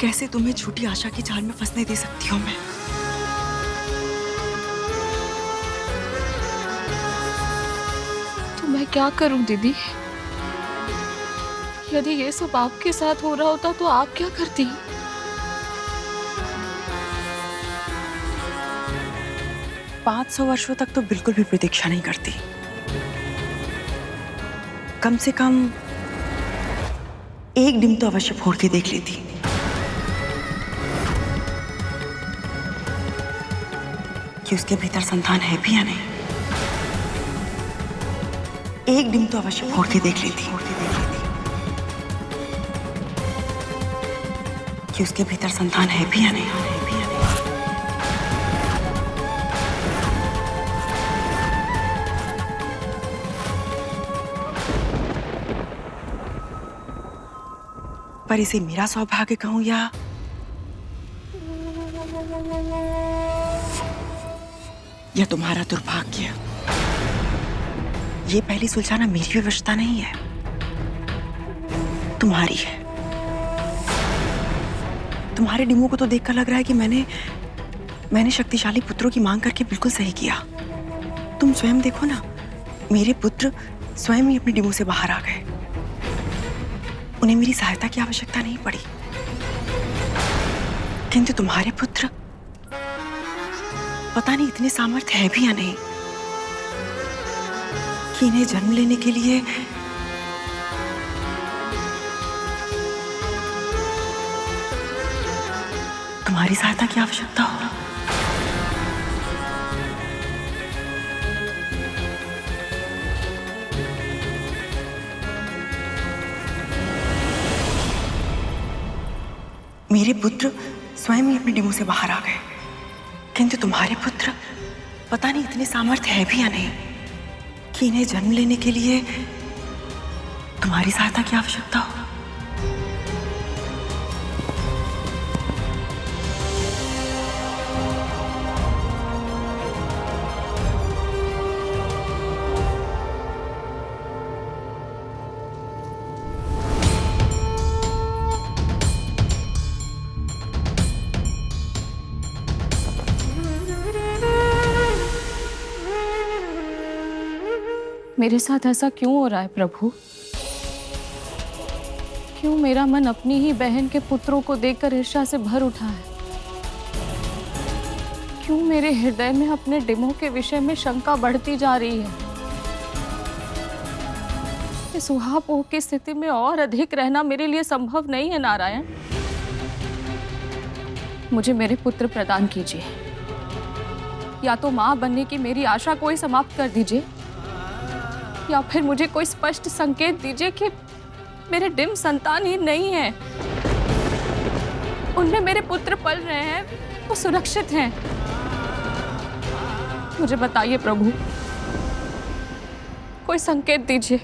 Speaker 9: कैसे तुम्हें झूठी आशा की जाल में फंसने दे सकती हूं मैं?
Speaker 6: तो मैं क्या करूं दीदी? यदि ये सब आपके साथ हो रहा होता तो आप क्या करती?
Speaker 9: 500 वर्षों तक तो बिल्कुल भी प्रतीक्षा नहीं करती। कम से कम एक डिम तो अवश्य फोड़ के देख लेती। कि उसके भीतर संतान है भी या नहीं। एक डिम तो अवश्य फोड़ के देख लेती। कि उसके भीतर संतान है भी या नहीं। पर इसे मेरा सौभाग्य कहूं या तुम्हारा दुर्भाग्य। ये पहली सुलझाना मेरी विवशता नहीं है, तुम्हारी है। तुम्हारे डिमो को तो देखकर लग रहा है कि मैंने शक्तिशाली पुत्रों की मांग करके बिल्कुल सही किया। तुम स्वयं देखो ना, मेरे पुत्र स्वयं ही अपने डिमो से बाहर आ गए। उन्हें मेरी सहायता की आवश्यकता नहीं पड़ी। किंतु तुम्हारे पुत्र पता नहीं इतने सामर्थ्य है भी या नहीं कि इन्हें जन्म लेने के लिए तुम्हारी सहायता की आवश्यकता हो। मेरे पुत्र स्वयं ही अपने डिमो से बाहर आ गए, किंतु तुम्हारे पुत्र पता नहीं इतने सामर्थ्य है भी या नहीं कि इन्हें जन्म लेने के लिए तुम्हारी सहायता की आवश्यकता हो।
Speaker 6: मेरे साथ ऐसा क्यों हो रहा है प्रभु? क्यों मेरा मन अपनी ही बहन के पुत्रों को देखकर ईर्ष्या से भर उठा है? क्यों मेरे हृदय में अपने डिमो के विषय में शंका बढ़ती जा रही है? इस उहापोह की स्थिति में और अधिक रहना मेरे लिए संभव नहीं है नारायण। मुझे मेरे पुत्र प्रदान कीजिए, या तो मां बनने की मेरी आशा को ही समाप्त कर दीजिए, या फिर मुझे कोई स्पष्ट संकेत दीजिए कि मेरे डिम संतान ही नहीं है, उनमें मेरे पुत्र पल रहे हैं, वो सुरक्षित हैं। मुझे बताइए प्रभु, कोई संकेत दीजिए।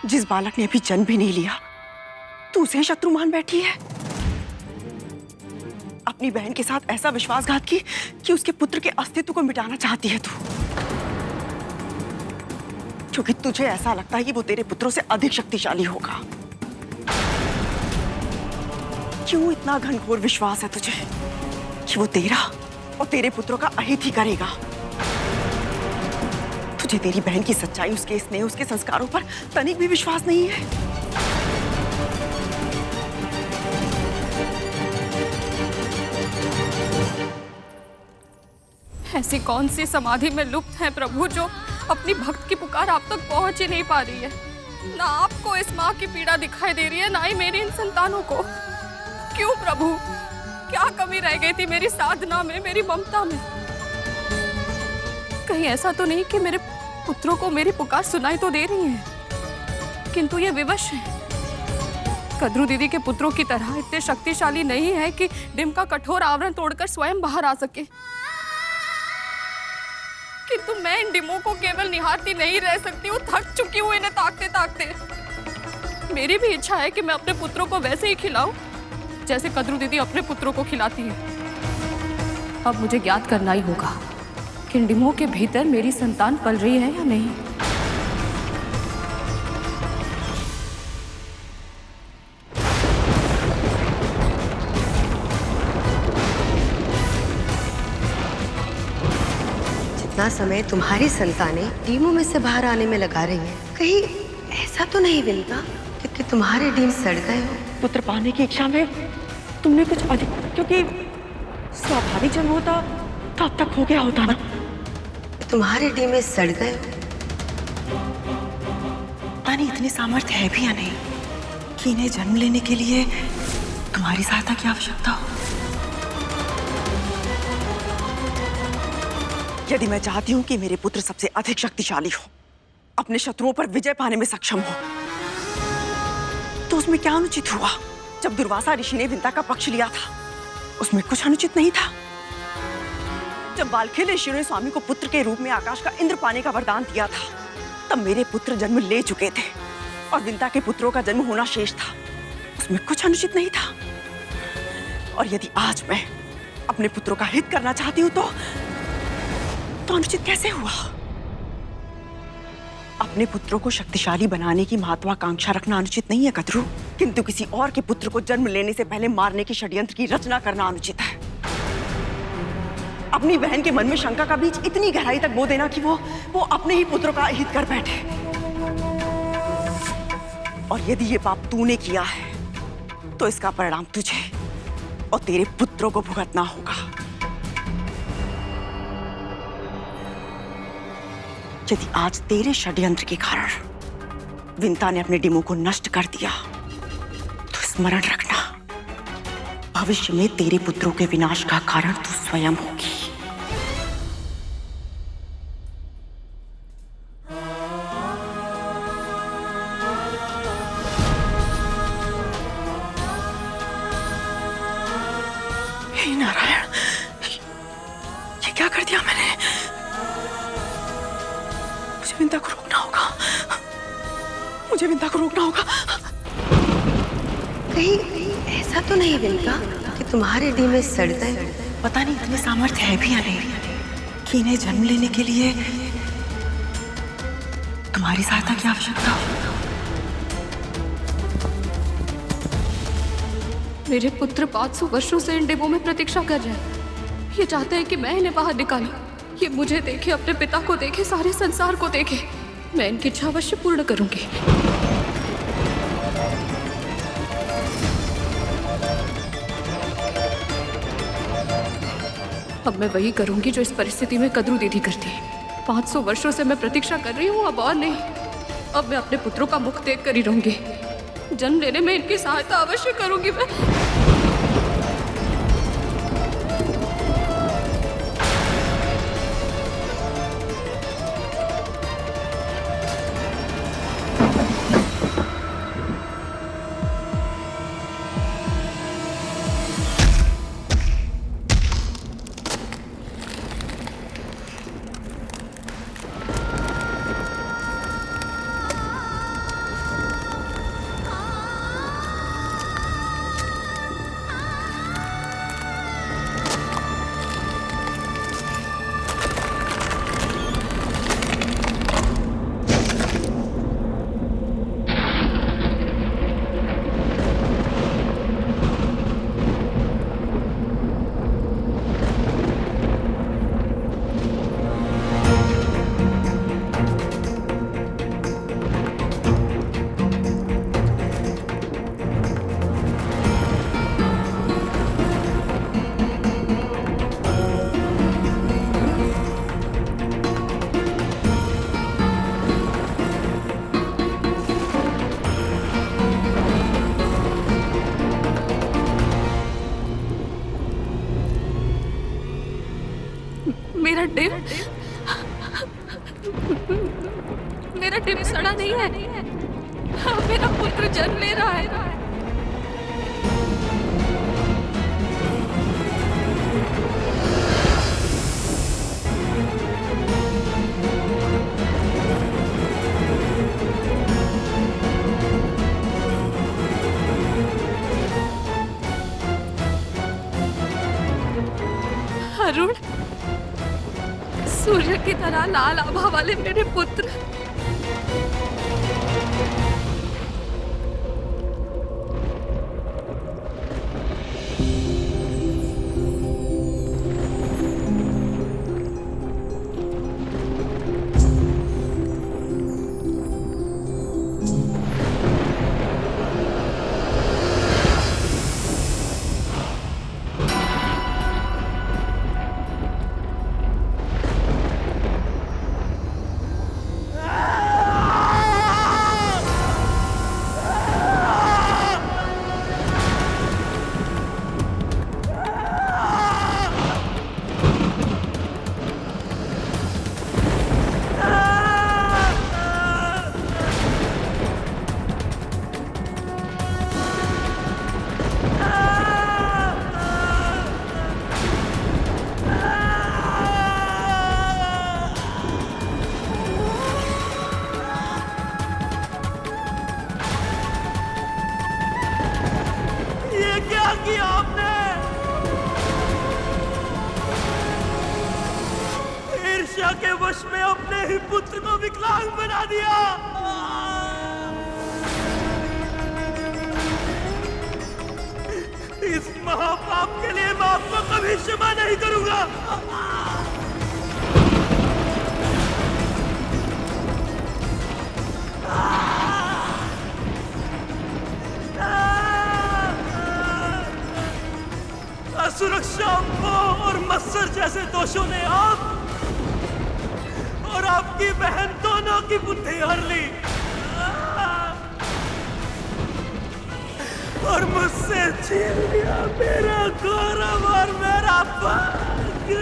Speaker 9: जिस बालक ने अभी जन्म भी नहीं लिया तू उसे शत्रु मान बैठी है। अपनी बहन के साथ ऐसा विश्वासघात की कि उसके पुत्र के अस्तित्व को मिटाना चाहती है तू, क्योंकि तुझे ऐसा लगता है कि वो तेरे पुत्रों से अधिक शक्तिशाली होगा। क्यों इतना घनघोर विश्वास है तुझे कि वो तेरा और तेरे पुत्रों का अहित ही करेगा? तुझे तेरी बहन की सच्चाई, उसके स्नेह, उसके संस्कारों पर तनिक भी विश्वास नहीं है।
Speaker 6: ऐसी कौन सी समाधि में लुप्त है प्रभु जो अपनी भक्त की पुकार आप तक पहुंच ही नहीं पा रही है? ना आपको इस माँ की पीड़ा दिखाई दे रही है, ना ही मेरी इन संतानों को। क्यों प्रभु? क्या कमी रह गई थी मेरी साधना में, मेरी ममता में? कहीं ऐसा तो नहीं कि मेरे पुत्रों को मेरी पुकार सुनाई तो दे रही है, किंतु ये विवश है। कद्रू दीदी के पुत्रों की तरह इतने शक्तिशाली नहीं है कि डिम का कठोर आवरण तोड़कर स्वयं बाहर आ सके। किंतु मैं इन डिमों को केवल निहारती नहीं रह सकती हूँ, थक चुकी हूँ इन्हें ताकते ताकते। मेरी भी इच्छा है कि मैं अपने पुत्रों को वैसे ही खिलाऊं जैसे कद्रू दीदी अपने पुत्रों को खिलाती है। अब मुझे ज्ञात करना ही होगा कि इन डिमों के भीतर मेरी संतान पल रही है या नहीं।
Speaker 8: जितना समय तुम्हारी संतानें डीमों में से बाहर आने में लगा रही हैं, कहीं ऐसा तो नहीं विनता कि तुम्हारे डीम सड़ गए हो?
Speaker 9: पुत्र पाने की इच्छा में तुमने कुछ अधिक, क्योंकि स्वाभाविक जन्म होता तो अब तक हो गया होता ना।
Speaker 8: तुम्हारे डीम सड़ गए हो?
Speaker 9: पता नहीं इतनी सामर्थ्य है भी या नहीं कि इन्हें जन्म लेने के लिए तुम्हारी सहायता की आवश्यकता हो। यदि मैं चाहती हूँ कि मेरे पुत्र सबसे अधिक शक्तिशाली हो, अपने शत्रुओं पर विजय पाने में सक्षम हो, तो उसमें क्या अनुचित हुआ जब दुर्वासा ऋषि ने विंता का पक्ष लिया था? उसमें कुछ अनुचित नहीं था। जब बालखेल ऋषि ने स्वामी को पुत्र के रूप में आकाश का इंद्र पाने का वरदान दिया था, तब मेरे पुत्र जन्म ले चुके थे और विंता के पुत्रों का जन्म होना शेष था। उसमें कुछ अनुचित नहीं था। और यदि आज मैं अपने पुत्रों का हित करना चाहती हूँ तो अनुचित कैसे हुआ? अपने पुत्रों को शक्तिशाली बनाने की महत्वाकांक्षा रखना अनुचित नहीं है कद्रू, किंतु किसी और के पुत्र को जन्म लेने से पहले मारने की षड्यंत्र की रचना करना अनुचित है। अपनी बहन के मन में शंका का बीज इतनी गहराई तक बो देना कि वो अपने ही पुत्रों का अहित कर बैठे। और यदि ये पाप तूने किया है तो इसका परिणाम तुझे और तेरे पुत्रों को भुगतना होगा। यदि आज तेरे षड्यंत्र के कारण विंता ने अपने डिमों को नष्ट कर दिया तो स्मरण रखना, भविष्य में तेरे पुत्रों के विनाश का कारण तू स्वयं होगी। हे नारायण, ये क्या कर दिया मैंने? विंता को रोकना होगा, मुझे विंता को रोकना होगा।
Speaker 8: कहीं ऐसा तो नहीं विंता कि तुम्हारे डी में सड़ गए?
Speaker 9: पता नहीं इतनी सामर्थ्य है भी या नहीं कि इन्हें जन्म लेने के लिए तुम्हारी सहायता की आवश्यकता हो।
Speaker 6: मेरे पुत्र 500 वर्षों से इन डिब्बों में प्रतीक्षा कर रहे हैं। ये चाहते हैं कि मैं इन्हें बाहर निकालूं। ये मुझे देखे, अपने पिता को देखे, सारे संसार को देखे। मैं इनकी इच्छा अवश्य पूर्ण करूंगी। अब मैं वही करूंगी जो इस परिस्थिति में कद्रू दीदी करती है। 500 वर्षों से मैं प्रतीक्षा कर रही हूँ, अब और नहीं। अब मैं अपने पुत्रों का मुख देख कर ही रहूंगी। जन्म लेने में इनकी सहायता अवश्य करूंगी मैं। मेरा डिम सड़ा नहीं है। मेरा पुत्र जन्म ले रहा है। अरुण, सूर्य की तरह लाल आभा वाले मेरे पुत्र,
Speaker 1: के वश में अपने ही पुत्र को विकलांग बना दिया। इस महापाप के लिए मैं आपको कभी क्षमा नहीं करूंगा। असुरक्षा और मत्सर जैसे दोषों ने आप और आपकी बहन दोनों की बुद्धि हर ली और मुझसे छीन लिया मेरा गौरव और मेरा भाग्य।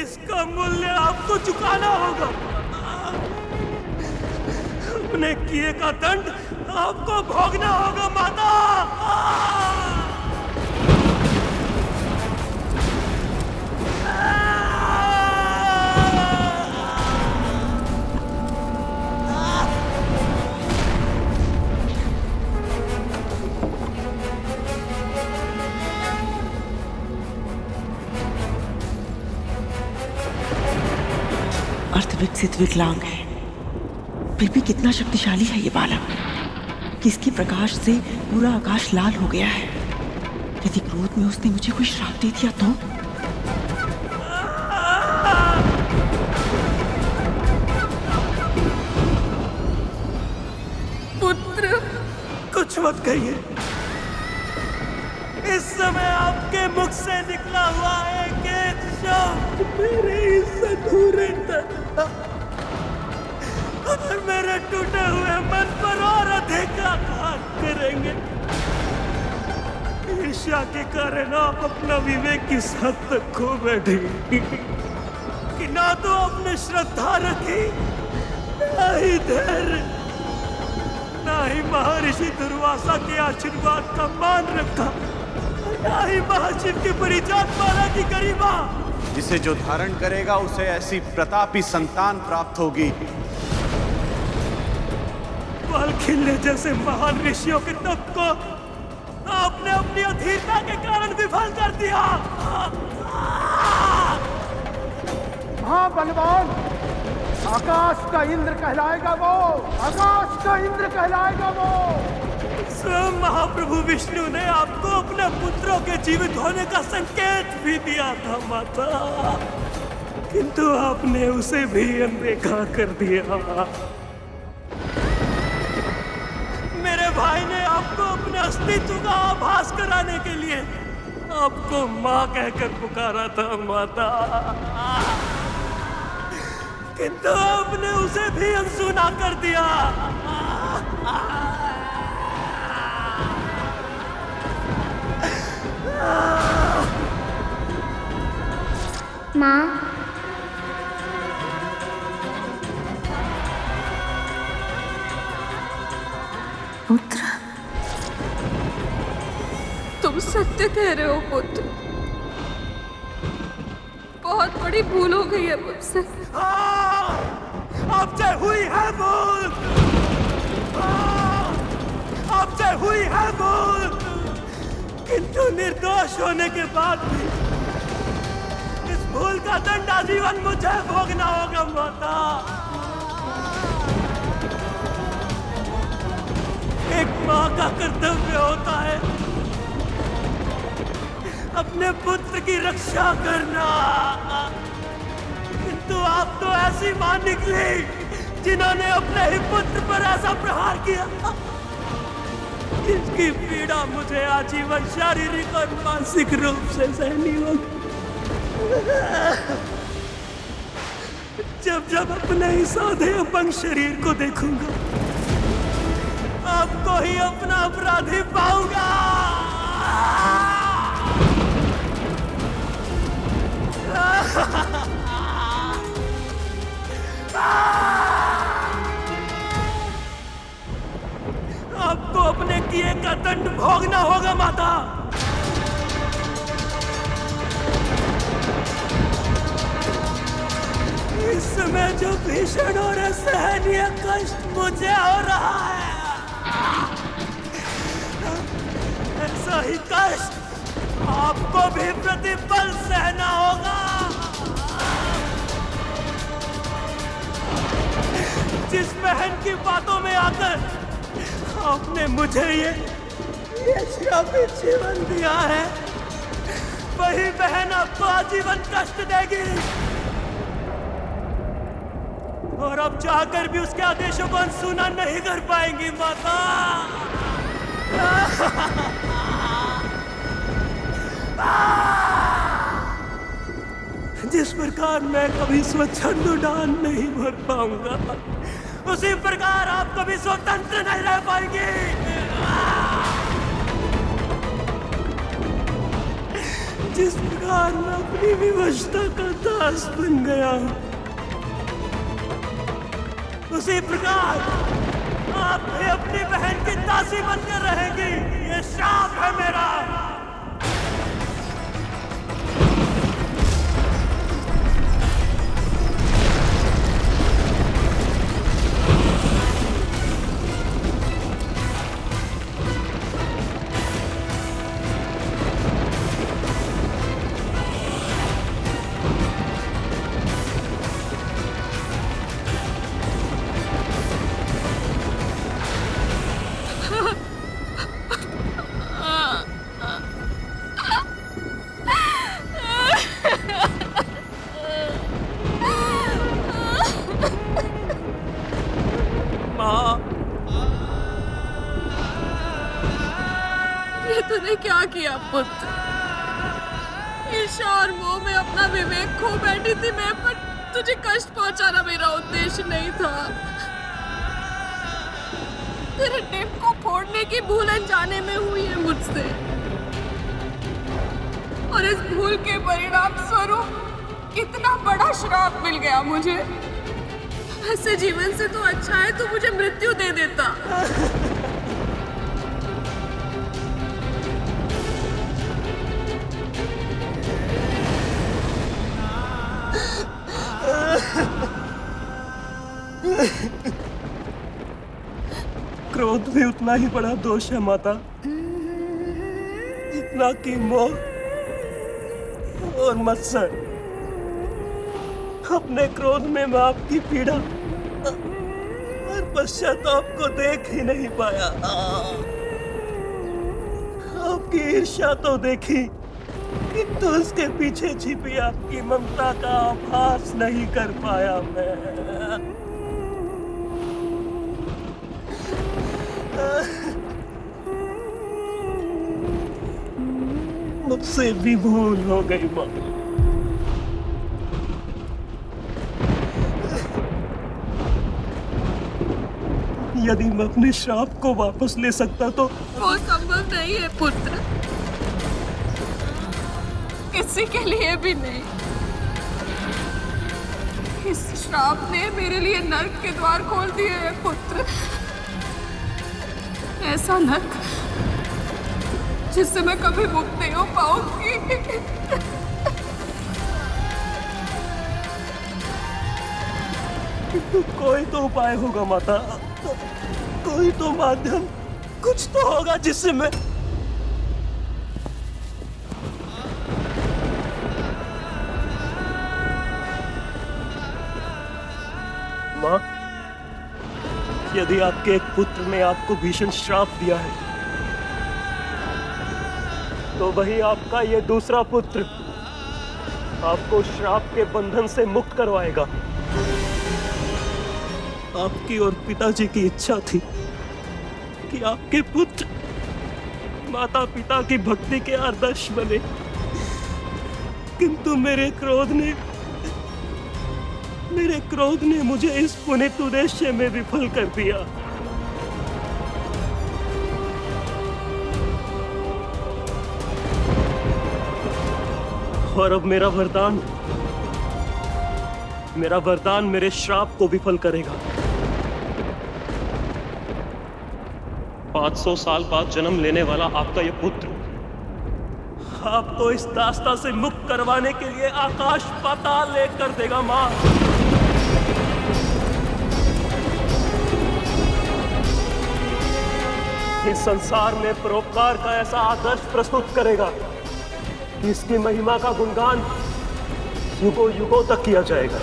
Speaker 1: इसका मूल्य आपको चुकाना होगा। अपने किए का दंड आपको भोगना होगा माता।
Speaker 9: अर्धविकसित विकलांग है, फिर भी कितना शक्तिशाली है ये बालक कि इसके प्रकाश से पूरा आकाश लाल हो गया है। यदि क्रोध में उसने मुझे कोई श्राप दे दिया तो?
Speaker 1: पुत्र, कुछ मत कहिए। इस समय आपके मुख से निकला हुआ एक शब्द मेरे इस अधूरे और मेरे टूटे हुए मन पर और अधिक आघात करेंगे। ईर्ष्या के कारण आप अपना विवेक की हद तक खो बैठे कि ना तो आपने श्रद्धा रखी, ना ही धैर्य, ना ही महर्षि दुर्वासा के आशीर्वाद का मान रखा, ना ही महाशिव की परिजात माला की गरिमा।
Speaker 7: जिसे जो धारण करेगा उसे ऐसी प्रतापी संतान प्राप्त होगी।
Speaker 1: बाल खिलने जैसे महान ऋषियों के तप को आपने अपनी अधीरता के कारण विफल कर दिया।
Speaker 10: हाँ बलवान, आकाश का इंद्र कहलाएगा वो, आकाश का इंद्र कहलाएगा वो।
Speaker 1: स्वयं महाप्रभु विष्णु ने आपको अपने पुत्रों के जीवित होने का संकेत भी दिया था माता, किंतु आपने उसे भी अनदेखा कर दिया। मेरे भाई ने आपको अपने अस्तित्व का आभास कराने के लिए आपको माँ कहकर पुकारा था माता, किंतु आपने उसे भी अनसुना कर दिया।
Speaker 14: माँ।
Speaker 6: पुत्र, तुम सत्य कह रहे हो पुत्र। बहुत बड़ी भूल हो गई है मुझसे।
Speaker 1: आपसे हुई है भूल, आपसे हुई है भूल, किंतु निर्दोष होने के बाद भी इस भूल का दंड आजीवन मुझे भोगना होगा माता। एक माँ का कर्तव्य होता है अपने पुत्र की रक्षा करना, किंतु आप तो ऐसी मां निकली जिन्होंने अपने ही पुत्र पर ऐसा प्रहार किया जिसकी पीड़ा मुझे आजीवन शारीरिक और मानसिक रूप से सहनी होगी। जब जब अपने ही साधे अपंग शरीर को देखूंगा, आपको ही अपना अपराधी पाऊंगा। आपको अपने किए का दंड भोगना होगा माता। इस समय जो भीषण और असहनीय कष्ट मुझे हो रहा है, ऐसा ही कष्ट आपको भी प्रतिपल सहना होगा। जिस बहन की बातों में आकर आपने मुझे ये श्रापित जीवन दिया है, वही बहन आपको आजीवन कष्ट देगी और अब जाकर भी उसके आदेशों को अनसुना नहीं कर पाएंगी माता। जिस प्रकार मैं कभी स्वच्छंद उड़ान नहीं भर पाऊंगा, उसी प्रकार आप कभी स्वतंत्र नहीं रह पाएंगे। जिस प्रकार मैं अपनी विवशता का दास बन गया, उसी प्रकार आप भी अपनी बहन की दासी बनकर रहेंगी। ये श्राप है मेरा।
Speaker 6: तूने क्या किया पुत्र? ईर्ष्या और मोह में अपना विवेक खो बैठी थी मैं, पर तुझे कष्ट पहुंचाना मेरा उद्देश्य नहीं था। तेरे टिप को फोड़ने की भूल अनजाने में हुई है मुझसे, और इस भूल के परिणाम स्वरूप इतना बड़ा श्राप मिल गया मुझे। ऐसे जीवन से तो अच्छा है तू मुझे मृत्यु दे देता।
Speaker 1: क्रोध भी उतना ही बड़ा दोष है माता, जितना कि मोह और मत्सर। अपने क्रोध में मैं आपकी पीड़ा और पश्चाताप को देख ही नहीं पाया। आपकी ईर्ष्या तो देखी, किंतु उसके पीछे छिपी आपकी ममता का आभास नहीं कर पाया मैं। मुझसे भी भूल हो गई माँ। यदि मैं अपने श्राप को वापस ले सकता तो।
Speaker 6: वो संभव नहीं है पुत्र, किसी के लिए भी नहीं।
Speaker 19: श्राप ने मेरे लिए नर्क के द्वार खोल दिए हैं पुत्र। ऐसा नर्क जिससे मैं कभी मुक्त नहीं हो पाऊंगी।
Speaker 17: कोई तो उपाय होगा माता, कोई तो माध्यम, कुछ तो होगा जिससे मैं माँ, यदि आपके एक पुत्र ने आपको भीषण श्राप दिया है तो वही आपका ये दूसरा पुत्र आपको श्राप के बंधन से मुक्त करवाएगा। आपकी और पिताजी की इच्छा थी कि आपके पुत्र माता पिता की भक्ति के आदर्श बने, किंतु मेरे क्रोध ने मुझे इस पुनीत उद्देश्य में विफल कर दिया। और अब मेरा वरदान मेरे श्राप को विफल करेगा। 500 साल बाद जन्म लेने वाला आपका यह पुत्र आपको इस दास्ता से मुक्त करवाने के लिए आकाश पाताल एक कर देगा माँ। इस संसार में परोपकार का ऐसा आदर्श प्रस्तुत करेगा कि इसकी महिमा का गुणगान युगों युगों तक किया जाएगा।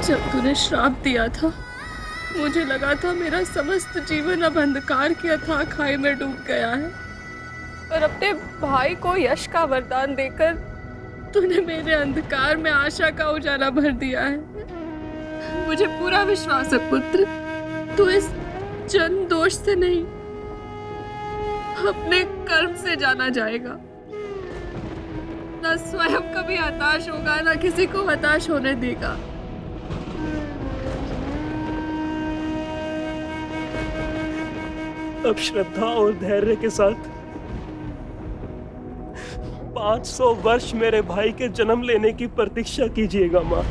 Speaker 19: जब तूने श्राप दिया था मुझे लगा था मेरा समस्त जीवन अब अंधकार की अथाह खाई में डूब गया है, पर अपने भाई को यश का वरदान देकर तूने मेरे अंधकार में आशा का उजाला भर दिया है। मुझे पूरा विश्वास है पुत्र, तू इस जन्म दोष से नहीं अपने कर्म से जाना जाएगा। न स्वयं कभी हताश होगा, न किसी को हताश होने देगा।
Speaker 17: अब श्रद्धा और धैर्य के साथ 500 वर्ष मेरे भाई के जन्म लेने की प्रतीक्षा कीजिएगा माँ।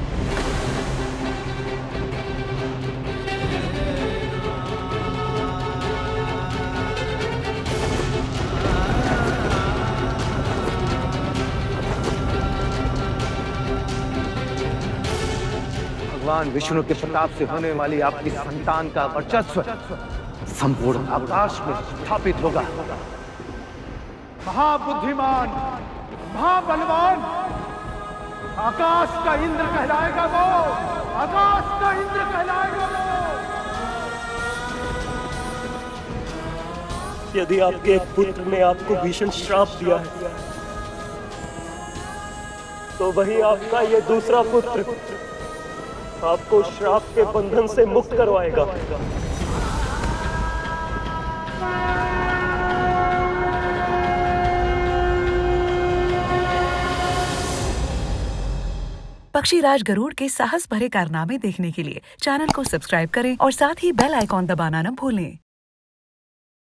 Speaker 10: भगवान विष्णु के प्रताप से होने वाली आपकी संतान का वर्चस्व संपूर्ण आकाश में स्थापित होगा।
Speaker 20: महाबुद्धिमान, महाबलवान, आकाश का इंद्र कहलाएगा वो, आकाश का इंद्र कहलाएगा वो।
Speaker 17: यदि आपके एक पुत्र ने आपको भीषण श्राप दिया है तो वही आपका ये दूसरा पुत्र आपको श्राप के बंधन से मुक्त करवाएगा।
Speaker 21: पक्षीराज गरुड़ के साहस भरे कारनामे देखने के लिए चैनल को सब्सक्राइब करें और साथ ही बेल आइकॉन दबाना न भूलें।